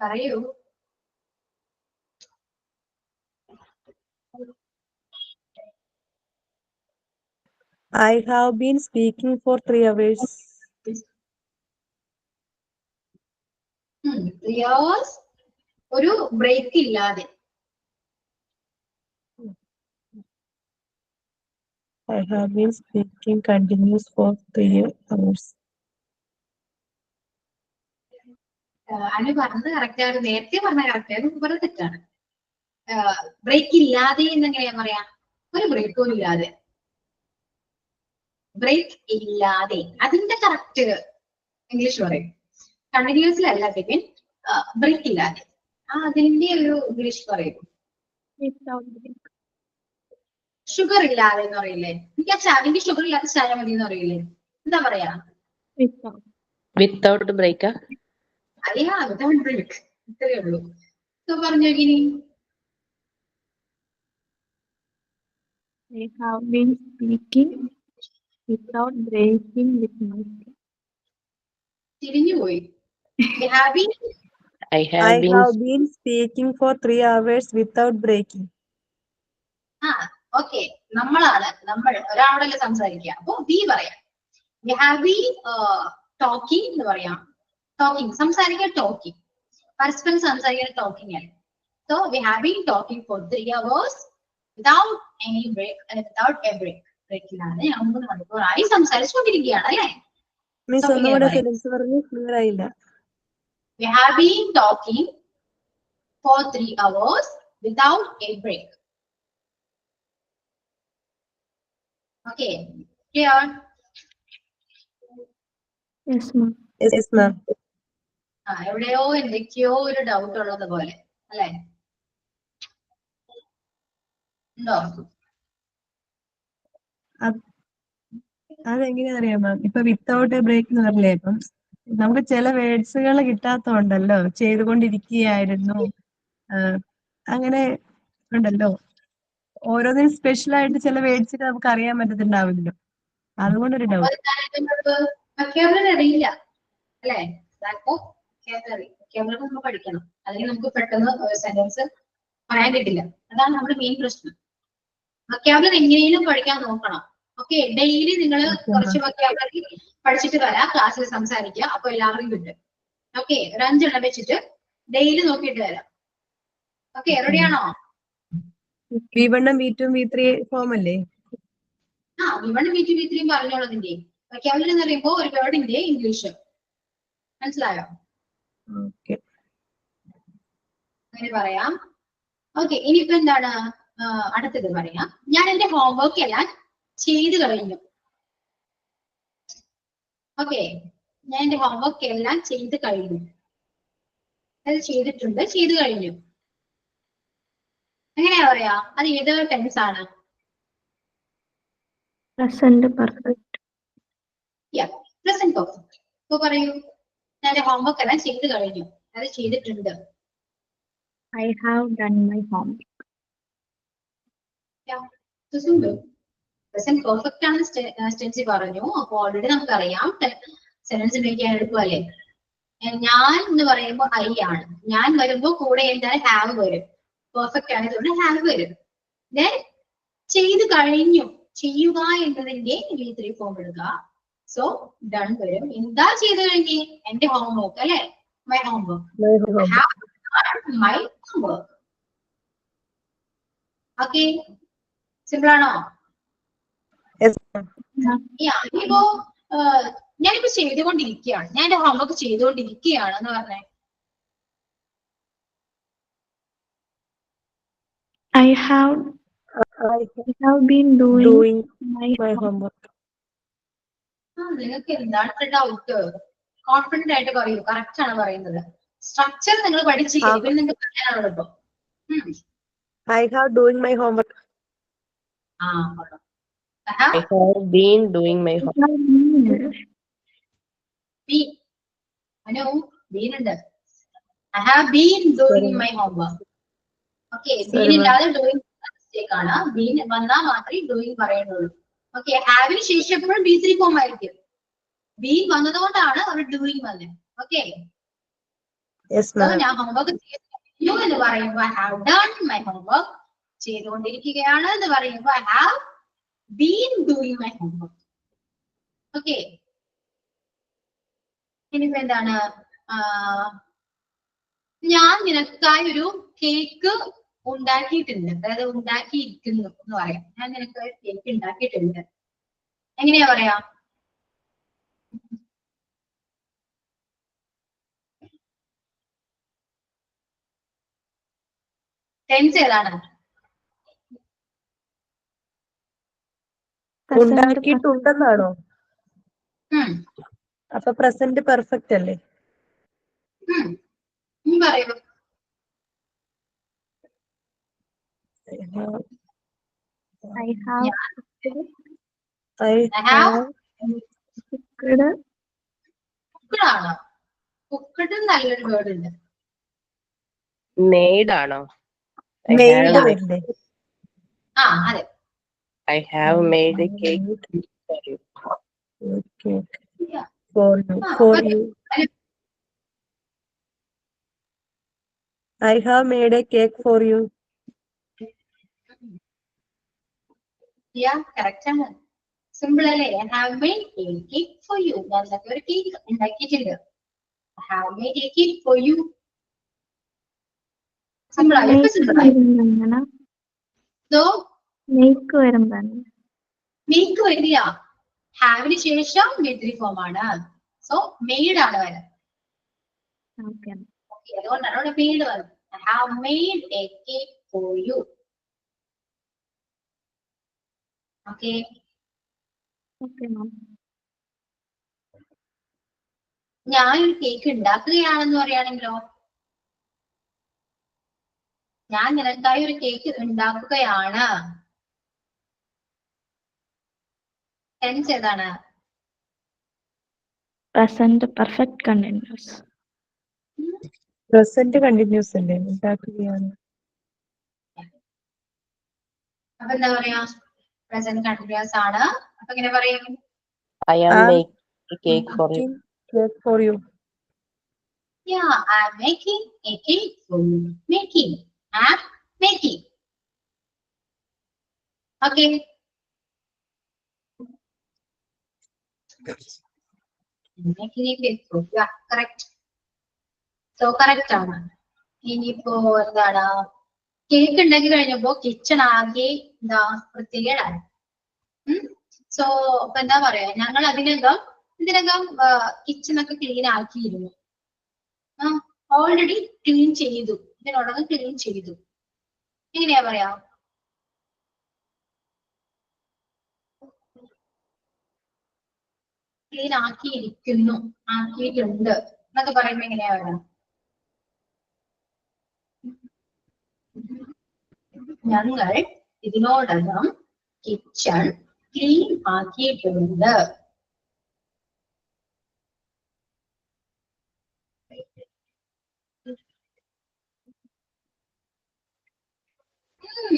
പറയൂ. I have been speaking for 3 hours. 3 hours ഒരു ബ്രേക്ക് ഇല്ലാതെ. I have been speaking continuous for 3 hours. Anu പറഞ്ഞത് കറക്റ്റ് ആണ്, നേരത്തെ പറഞ്ഞ കറക്റ്റ് ആണ്, പറഞ്ഞത് തെറ്റാണ്. ബ്രേക്ക് ഇല്ലാതെ എന്നെങ്ങനെയാ പറയാ? ഒരു ബ്രേക്കും ഇല്ലാതെ. ബ്രേക്ക് ഇല്ലാതെ അതിന്റെ കറക്റ്റ് ഇംഗ്ലീഷ് പറയും. കണ്ടിന്യൂസിലല്ല ബിപിൻ, ബ്രേക്ക് ഇല്ലാതെ. അതിന്റെ ഒരു ഇംഗ്ലീഷ് പറയും. ഷുഗർ ഇല്ലാതെ എന്ന് പറയില്ലേ? എനിക്ക് ആ ചായക്ക് ഷുഗർ ഇല്ലാത്ത ചായ മതി എന്ന് പറയില്ലേ? എന്താ പറയാ? വിത്തൗട്ട് ബ്രേക്കാ? അറിയാ വിതൗട്ട് ബ്രേക്ക്, ഇത്രയേ ഉള്ളൂ. പറഞ്ഞു ഇനി. I have been speaking without breaking with my teeth. തിരിഞ്ഞുപോയി. ഹാബി I have I been have been speaking for 3 hours without breaking. ആ ഓക്കെ, നമ്മൾ ഒരാളോടല്ലേ സംസാരിക്കുക, അപ്പൊ വി പറയാം. വി ഹാവ് ബീൻ ടോക്കിംഗ് എന്ന് പറയാം. ടോക്കിംഗ് സംസാരിക്കുക, ടോക്കിംഗ് പരസ്പരം സംസാരിക്കുന്ന ടോക്കിംഗ് ആണ്. So we have been talking for 3 hours without any break, without a break. ബ്രേക്കിലാണ് ഞങ്ങൾ 3 മണിക്കൂറായി സംസാരിച്ചുകൊണ്ടിരിക്കുകയാണ് അല്ലേ? മിസ് ഒന്നുകൂടെ സെന്റൻസ് പറഞ്ഞു, ക്ലിയർ ആയില്ല. We have been talking for 3 hours without a break. Okay, clear? Yes, ma'am. Yes, ma'am. എവിടെയോ എന്തൊക്കെയോ ഒരു ഡൗട്ട് ഉള്ളത് പോലെ അല്ലെ? ഉണ്ടോ? അതെങ്ങനെയാ അറിയാം മാം? ഇപ്പൊ വിത്തൗട്ട് എ ബ്രേക്ക് എന്ന് പറഞ്ഞില്ലേ, ഇപ്പം നമുക്ക് ചില വേർഡ്സുകൾ കിട്ടാത്തോണ്ടല്ലോ, ചെയ്തുകൊണ്ടിരിക്കുകയായിരുന്നു, അങ്ങനെ ഉണ്ടല്ലോ. ഓരോന്നിനും സ്പെഷ്യൽ ആയിട്ട് ചില വേർഡ്സിന് നമുക്ക് അറിയാൻ പറ്റത്തുണ്ടാവില്ലല്ലോ, അതുകൊണ്ടൊരു ഡൗട്ട്. വൊക്കാബുലറി അറിയില്ല അല്ലെ? വൊക്കാബുലറി നമ്മൾ പഠിക്കണം, അല്ലെങ്കിൽ നമുക്ക് പെട്ടെന്ന് സെന്റൻസ് പറയാൻ കിട്ടില്ല. അതാണ് നമ്മുടെ മെയിൻ പ്രശ്നം. വൊക്കാബുലറി എങ്ങനെയും പഠിക്കാൻ നോക്കണം. ഓക്കെ, ഡെയിലി നിങ്ങൾ കുറച്ച് വൊക്കാബുലറി പഠിച്ചിട്ട് വരാം, ക്ലാസ്സിൽ സംസാരിക്കുക, അപ്പൊ എല്ലാവരും കിട്ടും. ഓക്കെ, ഒരു 5 എണ്ണം വെച്ചിട്ട് ഡെയിലി നോക്കിയിട്ട് വരാം. ഓക്കെ, റെഡിയാണോ? V1 V2 V3 ഫോം അല്ലേ? V1 V2 V3 പറഞ്ഞോളതിന്റെ വൊക്കാബുലറി എന്ന് പറയുമ്പോ ഒരു വേർഡിന്റെ ഇംഗ്ലീഷ്. മനസ്സിലായോ? ഓക്കെ, അങ്ങനെ പറയാം. ഓക്കെ, ഇനിയിപ്പോ എന്താണ് അടുത്തത് പറയാം. ഞാൻ എന്റെ ഹോംവർക്ക് എല്ലാം ചെയ്തു കഴിഞ്ഞു. ഓക്കെ, ഞാൻ എന്റെ ഹോംവർക്ക് എല്ലാം ചെയ്ത് കഴിഞ്ഞു. അത് ചെയ്തിട്ടുണ്ട്, ചെയ്തു കഴിഞ്ഞു. എങ്ങനെയാ പറയാ? അത് ഏത് ടെൻസ് ആണ്? Present perfect. Present perfect. ഇപ്പൊ പറയൂ, ഞാൻ എന്റെ ഹോംവർക്ക് എല്ലാം ചെയ്തു കഴിഞ്ഞു, അത് ചെയ്തിട്ടുണ്ട്. I have done my homework. Present perfect ആണ് സ്റ്റെൻസി പറഞ്ഞു. അപ്പൊ ഓൾറെഡി നമുക്കറിയാം സെന്റൻസ് മേക്ക് ചെയ്യാൻ എളുപ്പമല്ലേ. ഞാൻ എന്ന് പറയുമ്പോൾ ഐ ആണ്. ഞാൻ വരുമ്പോ കൂടെ എന്താണ്? ഹാവ് വരും. പെർഫെക്റ്റ് ആയതുകൊണ്ട് ഹാവ് വരും. ദെൻ ചെയ്തു കഴിഞ്ഞു, ചെയ്യുക എന്നതിന്റെ V3 ഫോം എടുക്കുക. സോ ഡൺ വരും. എന്താ ചെയ്തു കഴിഞ്ഞ്? എന്റെ ഹോംവർക്ക് അല്ലെ? My homework. My homework. Okay, simple ആണോ? ഇപ്പോ ഞാനിപ്പോ ചെയ്തുകൊണ്ടിരിക്കുകയാണ്, ഞാൻ എന്റെ ഹോംവർക്ക് ചെയ്തുകൊണ്ടിരിക്കുകയാണ് എന്ന് പറഞ്ഞേ. I have been doing my homework. നിങ്ങൾക്ക് എന്താണ് ഡൗട്ട്? കോൺഫിഡന്റ് ആയിട്ട് പറയൂ, കറക്റ്റ് ആണ് പറയുന്നത്. സ്ട്രക്ചർ നിങ്ങൾ പഠിച്ചില്ലേ, ഇവർ നിങ്ങൾക്ക് പറയാനാണ് ഇപ്പൊ. I have doing my homework. I have been doing my homework. ഉണ്ട്. I have been doing my homework. Okay, been ഇല്ലാതെ ഡൂയിങ് മിസ്റ്റേക്ക് ആണ്. ബീൻ വന്നാൽ മാത്രമേ ഡൂയിങ് പറയുന്നുള്ളൂ. ഓക്കെ, ഹാവിന് ശേഷം എപ്പോഴും V3 ഫോം ആയിരിക്കും. ബീൻ വന്നതുകൊണ്ടാണ് അവർ ഡൂയിങ് വന്നത്. ഓക്കെ, ഞാൻ ഹോംവർക്ക് ചെയ്തു എന്ന് പറയുമ്പോ I have done my homework. ചെയ്തുകൊണ്ടിരിക്കുകയാണ് എന്ന് പറയുമ്പോ I have been doing my homework. Okay, ഇനിയിപ്പോ എന്താണ്? ഞാൻ നിനക്കായി ഒരു കേക്ക് ഉണ്ടാക്കിയിട്ടുണ്ട്, അതായത് ഉണ്ടാക്കിയിരിക്കുന്നു എന്ന് പറയാം. ഞാൻ നിനക്ക് കേക്ക് ഉണ്ടാക്കിയിട്ടുണ്ട്. എങ്ങനെയാ പറയാ? ടെൻസ് ഏതാണ്? ഉണ്ടാക്കിയിട്ടുണ്ടെന്നാണോ? അപ്പൊ പ്രസന്റ് പെർഫെക്റ്റ് അല്ലേ? പറയൂ. I have I have cooked ആണോ? കുക്ക്ഡ് നല്ലൊരു വേർഡ് ഉണ്ട്. മെയ്ഡ് ആണോ? മെയ്ഡ് വരില്ലേ? അതെ. I have made a cake for you. Okay. Yeah. For you. For you. I have made a cake for you. Yeah, correct ആണ്. Simple അല്ലേ? I have made a cake for you. ഞാൻ ഒരു cake ഉണ്ടാക്കിയിട്ടുണ്ട്. I have made a cake for you. Simple ആയി. So make വരുന്നതാണ്. make വരില്ല. ഹാവിന് ശേഷം വിദ്രി form ആണ്. സോ മെയ്ഡ് ആണ് വരെ. അതുകൊണ്ടാണ് അവിടെ മെയ്ഡ് വന്നത്. I have made a cake for you. Okay. Okay, ma'am. ഞാൻ ഒരു കേക്ക് ഉണ്ടാക്കുകയാണെന്ന് പറയുകയാണെങ്കിലോ, ഞാൻ നിനക്കായി ഒരു കേക്ക് ഉണ്ടാക്കുകയാണ്. ടെൻസ് ഏതാണ്? Present perfect continuous. Present continuous അല്ലേ? ഉണ്ടാക്കുകയാണ്. അപ്പൊ എന്താ പറയാ? പ്രസന്റ് കണ്ടിന്യൂസ് ആണ്. അപ്പൊ എങ്ങനെ പറയും? I am making a cake for you. Cake for you. Yeah, I'm making a cake for you. Making. I'm making. Okay. Making a cake for you. Yeah, correct. So correct ആണ്. ഇനിയിപ്പോ എന്താണ്? Cake ഉണ്ടാക്കി കഴിഞ്ഞപ്പോ kitchen ആകെ എന്താ വൃത്തികേടാണ്. So അപ്പൊ എന്താ പറയാ, ഞങ്ങൾ ഇതിനകം കിച്ചൺ ഒക്കെ ക്ലീൻ ആക്കിയിരുന്നു. ഓൾറെഡി ക്ലീൻ ചെയ്തു. ഇതിനോടകം ക്ലീൻ ചെയ്തു. എങ്ങനെയാ പറയാ? ക്ലീൻ ആക്കിയിരിക്കുന്നു, ആക്കിയിട്ടുണ്ട് എന്നൊക്കെ പറയുമ്പോ എങ്ങനെയാ പറയാ? ഞങ്ങൾ ഇതിനോടകം കിച്ചൺ ക്ലീൻ ആക്കിയിട്ടുണ്ട്.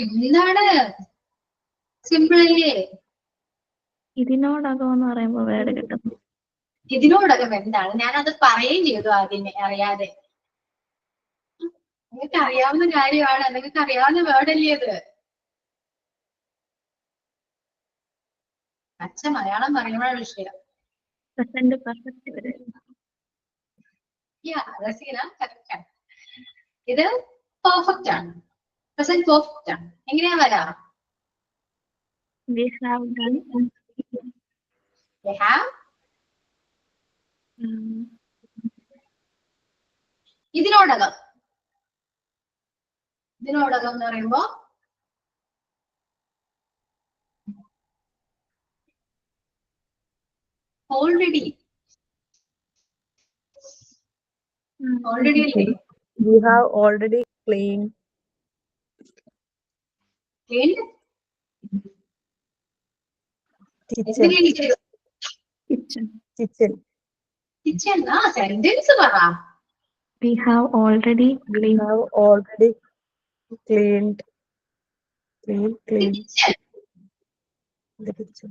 എന്താണ്? സിമ്പിൾ അല്ലേ? ഇതിനോടകം എന്ന് പറയുമ്പോ വേർഡ് കിട്ടും. ഇതിനോടകം എന്താണ്? ഞാനത് പറയുകയും ചെയ്തു ആദ്യമേ അറിയാതെ. നിങ്ങൾക്ക് അറിയാവുന്ന കാര്യമാണ്, നിങ്ങൾക്ക് അറിയാവുന്ന വേർഡ് അല്ലേ അത്? അച്ഛൻ മലയാളം പറയുമ്പോഴാണ് വിഷയം. Present perfect വരും. കറക്റ്റ് ആണ്. ഇത് പെർഫെക്റ്റ് ആണ്. പ്രസന്റ് പെർഫെക്റ്റ് ആണ്. എങ്ങനെയാ വരാ? We have done. We have. ഇതിനോടകം എന്ന് പറയുമ്പോ ഓൾറെഡി അല്ലേ? We have already cleaned. Cleaned? Kitchen. Kitchen. Kitchen. Sentence പറ. We have already cleaned. We have already cleaned. Clean. The kitchen.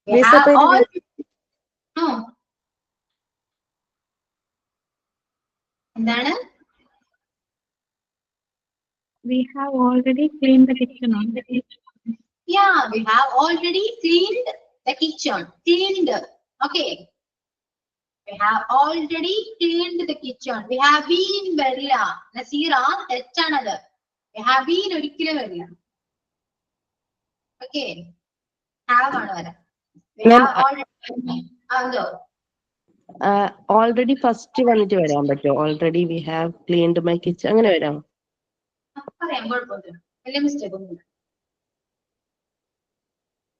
We have already. എന്താണ്? We have already cleaned the kitchen. Yeah, we have already cleaned the kitchen. Cleaned. Okay. We have already cleaned the kitchen. We have been വരില്ല. Naseera തെറ്റാണത്. We have been ഒരിക്കലും വരില്ല. Okay. Have ആണ് വരാ. We have already. അതോ? Already first വന്നിട്ട് വരാൻ പറ്റുമോ? Already we have cleaned my kitchen. അങ്ങനെ വരാം. പറയാം, കുഴപ്പമില്ല. വലിയ മിസ്റ്റേക്ക് ഒന്നുമില്ല.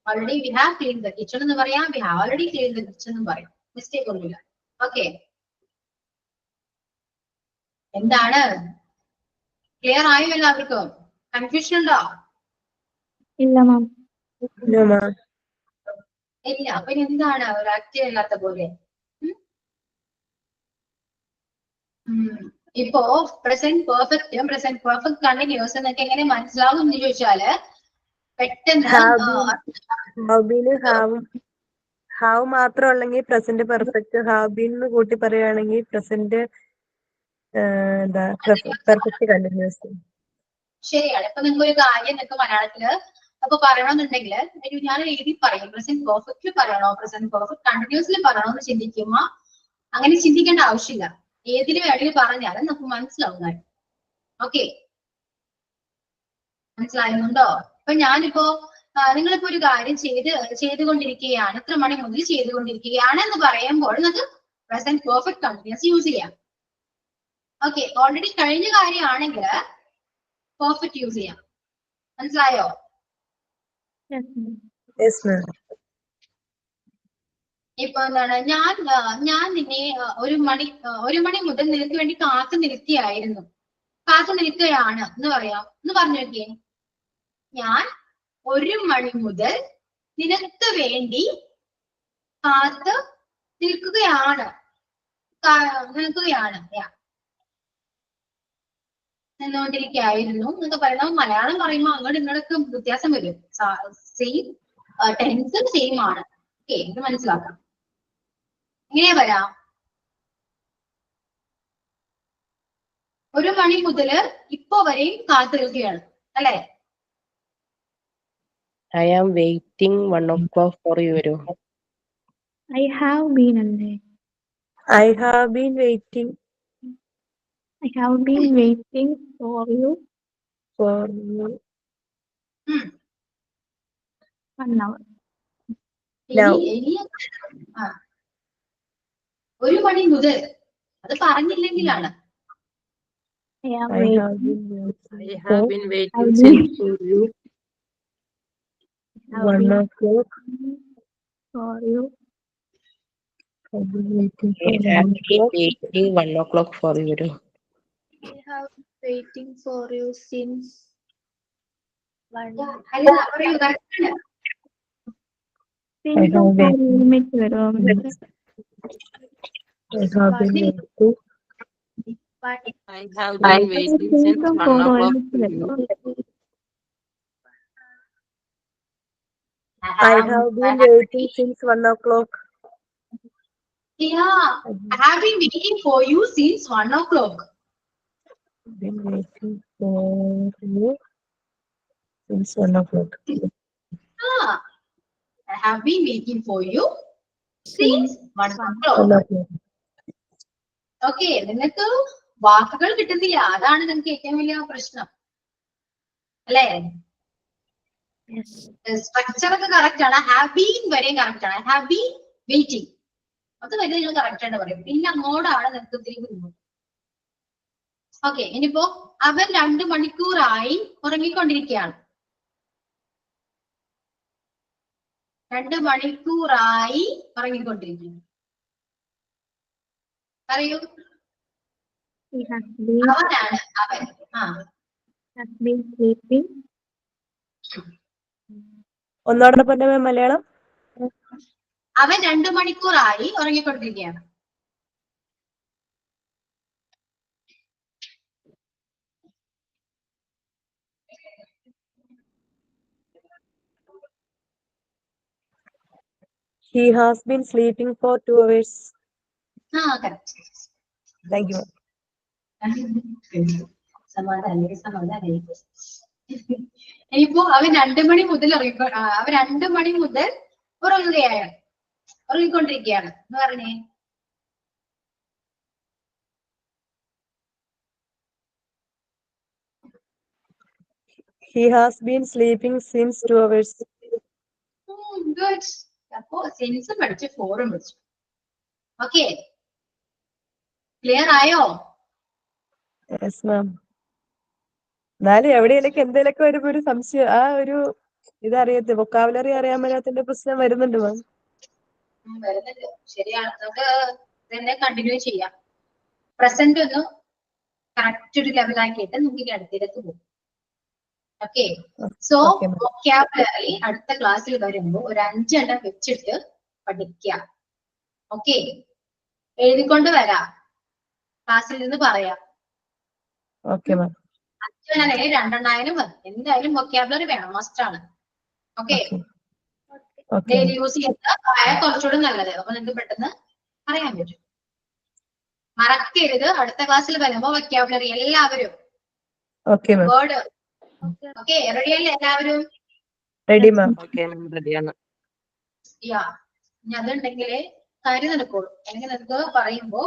Already we have cleaned the kitchen എന്ന് പറയാം. We have already cleaned the kitchen എന്ന് പറയാം. മിസ്റ്റേക്ക് ഒന്നുമില്ല. ഓക്കെ. എന്താണ്? ക്ലിയർ ആയോ എല്ലാവർക്കും? കൺഫ്യൂഷൻ ഉണ്ടോ? ഇല്ല മാം. ഇല്ല. അപ്പൊ എന്താണ് ഒരു ആക്റ്റീവ് അല്ലാത്ത പോലെ? ഇപ്പോ പ്രസന്റ് പെർഫെക്റ്റും പ്രസന്റ് പെർഫെക്റ്റ് കണ്ടിന്യൂസ് എന്നൊക്കെ എങ്ങനെ മനസ്സിലാവും എന്ന് ചോദിച്ചാല് പെട്ടെന്ന് ഹാവ് മാത്രം ഉള്ളെങ്കിൽ പ്രസന്റ് പെർഫെക്റ്റ്, ഹാവ് ബീൻ കൂട്ടി പറയുകയാണെങ്കിൽ പ്രസന്റ് എന്താ പെർഫെക്റ്റ് കണ്ടിന്യൂസ്. ശരിയാണ്. ഇപ്പൊ നിങ്ങൾക്ക് ഒരു കാര്യം നിങ്ങൾക്ക് മലയാളത്തില് അപ്പൊ പറയണമെന്നുണ്ടെങ്കിൽ ഞാൻ എഴുതി പറയും പ്രസന്റ് പെർഫെക്റ്റിൽ പറയണോ പ്രസന്റ് പെർഫെക്റ്റ് കണ്ടിന്യൂസിൽ പറയണോ എന്ന് ചിന്തിക്കുമ്പോ അങ്ങനെ ചിന്തിക്കേണ്ട ആവശ്യമില്ല. ഏതിൽ വേണമെങ്കിൽ പറഞ്ഞാലും നമുക്ക് മനസ്സിലാവും. ഓക്കെ, മനസ്സിലാകുന്നുണ്ടോ? അപ്പൊ ഞാനിപ്പോ നിങ്ങളിപ്പോ ഒരു കാര്യം ചെയ്തുകൊണ്ടിരിക്കുകയാണ്, ഇത്ര മണി മുതൽ ചെയ്തുകൊണ്ടിരിക്കുകയാണ് എന്ന് പറയുമ്പോൾ നമുക്ക് പ്രസന്റ് പെർഫെക്റ്റ് കണ്ടിന്യൂസ് യൂസ് ചെയ്യാം. ഓക്കെ, ഓൾറെഡി കഴിഞ്ഞ കാര്യമാണെങ്കിൽ പെർഫെക്റ്റ് യൂസ് ചെയ്യാം. മനസ്സിലായോ? ഇപ്പൊ എന്താണ്, ഞാൻ നിന്നെ ഒരു മണി മുതൽ നിനക്ക് വേണ്ടി കാത്തു നിൽക്കുകയാണ് എന്ന് പറയാം. എന്ന് പറഞ്ഞു നോക്കിയേ, ഞാൻ 1 മണി മുതൽ നിനക്ക് വേണ്ടി കാത്തു നിൽക്കുകയാണ് നിന്നുകൊണ്ടിരിക്കുകയായിരുന്നു എന്നൊക്കെ പറയുന്നത് മലയാളം പറയുമ്പോൾ അങ്ങോട്ട് ഇങ്ങോട്ടൊക്കെ വ്യത്യാസം വരും. സെയിം ടെൻസ് സെയിം ആണ്. ഓക്കെ, ഇത് മനസ്സിലാക്കാം. എങ്ങനെയാ വരാം? 1 മണി മുതല് ഇപ്പൊ വരെയും കാത്തു നിൽക്കുകയാണ് അല്ലെ? I am waiting 1 o'clock for you വരും. I have been അല്ലേ? I have been waiting for you for 1 hour. ഇനി 1 മണി മുതൽ അത് പറഞ്ഞില്ലെങ്കിലാണ്. I have I been have been waiting since for you 1 o'clock. for you. I've been waiting for I 1 have been o'clock. waiting 1 o'clock for you വരും. I have waiting for you since 1 അല്ല, പറയൂ, correct ആണ്. I have been limit വരും. I have been waiting. I have been waiting since 1 o'clock for you. I have been waiting since 1 o'clock. Yeah, I have been waiting for you since 1 o'clock. Been waiting for you since 1 o'clock. I have been waiting for you since 1 o'clock. 1 o'clock. Okay, നിങ്ങൾക്ക് വാക്കുകൾ കിട്ടുന്നില്ല, അതാണ് നിങ്ങൾക്ക് ഏറ്റവും വലിയ പ്രശ്നം അല്ലേ? Structure ഒക്കെ കറക്റ്റ് ആണ്. ഹാവ് ബീൻ വരെയും കറക്റ്റ് ആണ്. ഹാവ് ബീൻ വെയിറ്റിംഗ് അത് വരെ നിങ്ങൾ കറക്റ്റ് ആയിട്ട് പറയും. പിന്നെ അങ്ങോട്ടാണ് നിങ്ങൾക്ക് ഇത്തിരി ബുദ്ധിമുട്ട്. ഓക്കെ, ഇനിയിപ്പോ അവൻ 2 മണിക്കൂറായി ഉറങ്ങിക്കൊണ്ടിരിക്കുകയാണ്. 2 മണിക്കൂറായി ഉറങ്ങിക്കൊണ്ടിരിക്കുന്നു. പറയൂ. അവനാണ് അവൻ. Has been sleeping. ഒന്നോടെ പറഞ്ഞ മലയാളം. അവൻ 2 മണിക്കൂറായി ഉറങ്ങിക്കൊണ്ടിരിക്കുകയാണ്. He has been sleeping for 2 hours. Correct. Thank you. സമാധാനം. ഇനിയിപ്പോ അവൻ 2 മണി മുതൽ ഉറങ്ങിക്കൊണ്ടിരിക്കുകയാണ് എന്ന് പറഞ്ഞേ. He has been sleeping since 2 hours. Good. അപ്പോ സെൻസ് പഠിച്ചു, ഫോറും പഠിച്ചു. ഓക്കെ, ക്ലിയർ ആയോ? Yes, ma'am. എന്നാലും എവിടെയൊക്കെ എന്തെങ്കിലുമൊക്കെ വരുമ്പോ ഒരു സംശയം, ആ ഒരു ഇതറിയത്തെ വൊക്കാബുലറി അറിയാൻ മേലാത്തിന്റെ പ്രശ്നം വരുന്നുണ്ട് മാം. വരുന്നുണ്ട്, ശരിയാണ്. നമുക്ക് തന്നെ കണ്ടിന്യൂ ചെയ്യാം. പ്രസന്റ് ഒന്ന് കറക്റ്റ് ഒരു ലെവലാക്കിയിട്ട് നമുക്ക് അടുത്തേക്ക് പോകും. ഓക്കെ, സോ വൊക്കാബുലറി അടുത്ത ക്ലാസ്സിൽ വരുമ്പോ ഒരു 5 എണ്ണം വെച്ചിട്ട് പഠിക്കുക. ഓക്കെ, എഴുതിക്കൊണ്ട് വരാം. ക്ലാസ്സിൽ നിന്ന് പറയാം. Okay ma'am. 5 അല്ലെങ്കിൽ 2 മതി. എന്തായാലും വൊക്കാബുലറി വേണം, മസ്റ്റ് ആണ്. ഓക്കെ, ഓക്കെ ഡെയിലി യൂസ് ചെയ്യുന്നത് ആയാൽ കുറച്ചുകൂടി നല്ലത്. അപ്പൊ നിങ്ങൾക്ക് പെട്ടെന്ന് പറയാൻ പറ്റും. മറക്കരുത്, അടുത്ത ക്ലാസ്സിൽ വരുമ്പോ വൊക്കാബുലറി എല്ലാവരും ഓക്കെ മാം. വേർഡ്. ഓക്കെ, റെഡിയല്ലേ എല്ലാവരും? റെഡി മാം. ഓക്കെ റെഡിയാണ്. യാ, ഇനി അതുണ്ടെങ്കിലേ കാര്യം നടക്കുള്ളൂ. അല്ലെങ്കിൽ നിങ്ങൾക്ക് പറയുമ്പോ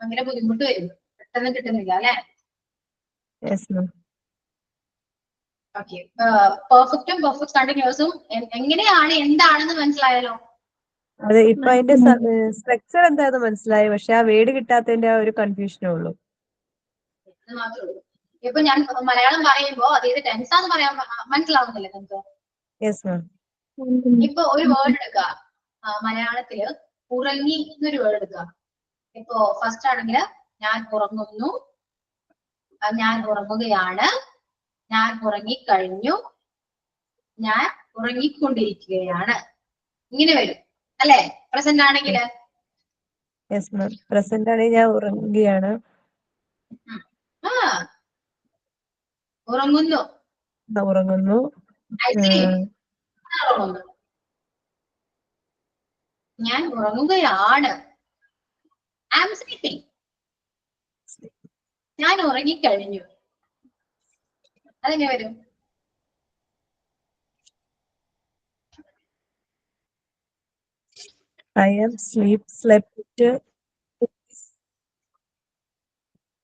ഭയങ്കര ബുദ്ധിമുട്ട് വരും, പെട്ടെന്ന് കിട്ടുന്നില്ല അല്ലെ? Yes ma'am. ഓക്കെ, പെർഫെക്റ്റും പെർഫെക്റ്റ് കണ്ടിന്യൂസും എങ്ങനെയാണ്, എന്താണെന്ന് മനസ്സിലായല്ലോ? അതെ, ഇപ്പൊ അതിന്റെ സ്ട്രക്ചർ എന്താന്ന് മനസ്സിലായി, പക്ഷെ ആ വേർഡ് കിട്ടാത്തതിന്റെ ആ ഒരു കൺഫ്യൂഷനേ ഉള്ളൂ. അത് മാത്രമേ ഉള്ളൂ. ഇപ്പൊ ഞാൻ മലയാളം പറയുമ്പോ അത് ഏത് ടെൻസാന്ന് പറയാൻ മനസ്സിലാവുന്നില്ല നിങ്ങൾക്ക്? Yes ma'am. ഇപ്പൊ ഒരു വേർഡ് എടുക്കുക, മലയാളത്തില് ഉറങ്ങി എന്നൊരു വേർഡ് എടുക്കുക. ഇപ്പൊ ഫസ്റ്റ് ആണെങ്കിൽ ഞാൻ ഉറങ്ങുന്നു, ഞാൻ ഉറങ്ങുകയാണ്, ഞാൻ ഉറങ്ങിക്കഴിഞ്ഞു, ഞാൻ ഉറങ്ങിക്കൊണ്ടിരിക്കുകയാണ്, ഇങ്ങനെ വരും അല്ലെ? പ്രസന്റ് ആണെങ്കില് യെസ് മാം. പ്രസന്റ് ആണെങ്കിൽ ഞാൻ ഉറങ്ങുകയാണ്. ആ ഉറങ്ങുന്നു, ഉറങ്ങുന്നു. I sleep. ഞാൻ ഉറങ്ങുന്നു. ഞാൻ ഉറങ്ങുകയാണ്, ഐ ആം സ്ലീപ്പിംഗ്. ഞാൻ ഉറങ്ങിക്കഴിഞ്ഞു, അതെങ്ങനെ വരും? I am slept.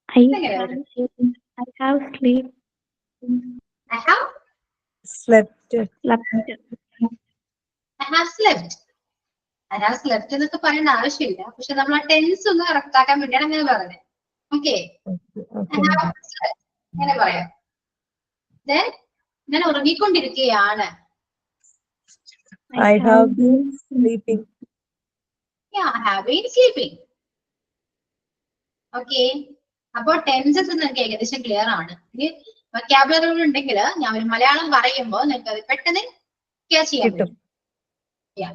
I എങ്ങനെ വരും? have sleep. I have Slept. I have slept. I have slept എന്നൊക്കെ പറയേണ്ട ആവശ്യമില്ല, പക്ഷെ നമ്മൾ ആ ടെൻസ് ഒന്ന് കറക്റ്റ് ആക്കാൻ വേണ്ടിയാണ് അങ്ങനെ പറഞ്ഞത്. Okay, Okay. അങ്ങനെ പറയാം. Then ഞാൻ ഉറങ്ങിക്കൊണ്ടിരിക്കുകയാണ്. I have been sleeping. Yeah, I have been sleeping. Okay, അപ്പൊ ടെൻസസ് നിങ്ങൾക്ക് ഏകദേശം ക്ലിയർ ആണ്. ഇനി വൊക്കാബുലറികൾ ഉണ്ടെങ്കിൽ ഞാൻ ഒരു മലയാളം പറയുമ്പോൾ നിങ്ങൾക്ക് അത് പെട്ടെന്ന് ക്യാച്ച് ചെയ്യാൻ കിട്ടും. പറ്റും. Yeah.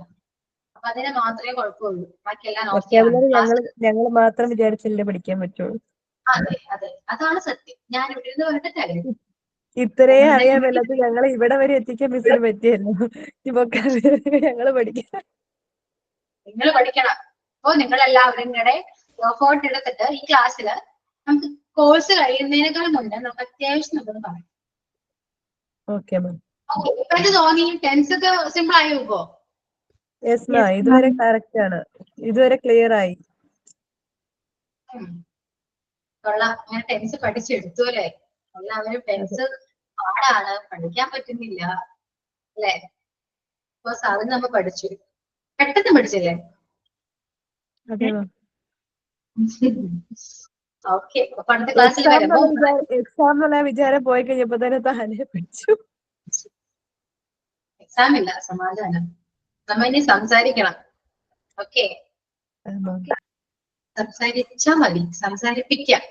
അപ്പൊ അതിന് മാത്രമേ കുഴപ്പമുള്ളൂ, ബാക്കിയെല്ലാം വൊക്കാബുലറി നോക്കിയാണ്. ഞങ്ങൾ മാത്രം വിചാരിച്ചല്ലേ പഠിക്കാൻ പറ്റുള്ളൂ. അതെ അതെ, അതാണ് സത്യം. ഞാൻ ഇവിടെ നിന്ന് പറഞ്ഞിട്ട് കാര്യം. ഇത്രയും അറിയാൻ മേലാത്ത ഞങ്ങൾ ഇവിടെ വരെ എത്തിക്കാൻ മിസ്സിന് പറ്റിയല്ലോ. ഈ വൊക്കാബുലറി ഞങ്ങള് പഠിക്കാൻ. നിങ്ങൾ പഠിക്കണം. അപ്പൊ നിങ്ങൾ എല്ലാവരും കൂടെ എഫേർട്ട് എടുത്തിട്ട് ഈ ക്ലാസ്സില് നമുക്ക് കോഴ്സ് കഴിയുന്നതിനേക്കാൾ മുന്നേ നമുക്ക് അത്യാവശ്യം നമുക്കൊന്ന് പറയാം. Okay ma'am. ഇപ്പൊ എന്ത് തോന്നി? ടെൻസ് ഒക്കെ സിമ്പിൾ ആയി നോക്കോ? യെസ് മാം, ഇതുവരെ കറക്റ്റ് ആണ്, ഇതുവരെ ക്ലിയർ ആയി. കൊള്ളാം, അങ്ങനെ ടെൻസ് പഠിച്ചെടുത്തു അല്ലേ? എല്ലാവരും ടെൻസ് പാടാണ്, പഠിക്കാൻ പറ്റുന്നില്ല അല്ലെ? അപ്പൊ സാധനം നമ്മൾ പഠിച്ചു, പെട്ടെന്ന് പഠിച്ചില്ലേ? അതെ മാം. ഓക്കെ, അപ്പൊ അടുത്ത ക്ലാസ്സിൽ വരുമ്പോ എക്സാം എന്നുള്ള വിചാരം പോയി കഴിഞ്ഞപ്പോ തന്നെ താനെ പഠിച്ചു. എക്സാം ഇല്ല, സമാധാനം. നമ്മ ഇനി സംസാരിക്കണം. ഓക്കെ, സംസാരിച്ചാ മതി, സംസാരിപ്പിക്കാം.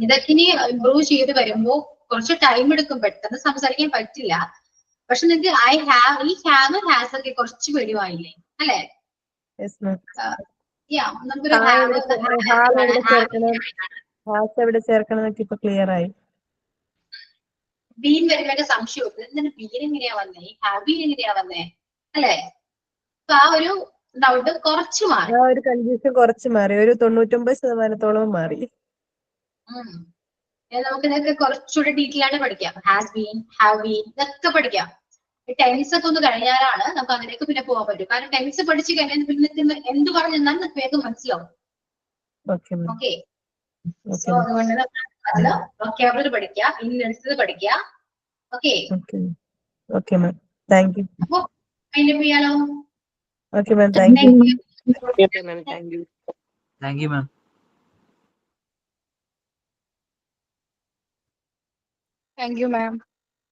ഇതൊക്കെ ഇനി ഇംപ്രൂവ് ചെയ്ത് വരുമ്പോ കുറച്ച് ടൈം എടുക്കും, പെട്ടെന്ന് സംസാരിക്കാൻ പറ്റില്ല. പക്ഷെ നിങ്ങൾക്ക് ഈ ഹാവ് ഹാസ് ഒക്കെ കുറച്ച് പേടിവായില്ലേ അല്ലെ? നമുക്കൊരു എവിടെ ചേർക്കണം എന്നൊക്കെ ഇപ്പൊ ക്ലിയർ ആയി. ബീൻ വരുമ്പോ സംശയമൊക്കെ, എന്തിനാ ബീൻ എങ്ങനെയാ വന്നേ, ഹാവ് ബീൻ എങ്ങനെയാ വന്നേ അല്ലെ? അപ്പൊ ആ ഒരു ഡൗട്ട് കുറച്ച് മാറി, ആ ഒരു കൺഫ്യൂഷൻ കുറച്ച് മാറി, ഒരു 99% മാറി. നമുക്ക് ഇതൊക്കെ കുറച്ചുകൂടി ഡീറ്റെയിൽ ആയിട്ട് പഠിക്കാം. ഹാസ് ബീൻ, ഹാവ് ബീൻ, ഇതൊക്കെ പഠിക്കാം. ടെൻസ് ഒക്കെ ഒന്ന് കഴിഞ്ഞാലാണ് നമുക്ക് അതിലേക്ക് പിന്നെ പോകാൻ പറ്റും. കാരണം ടെൻസ് പഠിച്ചു കഴിഞ്ഞാൽ പിന്നെ എന്ത് പറഞ്ഞാൽ വേഗം മനസ്സിലാവും. ഓക്കെ, സോ അതുകൊണ്ട് അതില് വൊക്കാബുലറി പഠിക്കുക, ഇൻഡെക്സ് പഠിക്കുക. Okay, okay ma'am, thank you. അപ്പൊ അതിന്റെ ചെയ്യാലോ? Okay ma'am, thank you. Okay ma'am, thank you. Thank you ma'am. Thank you, ma'am.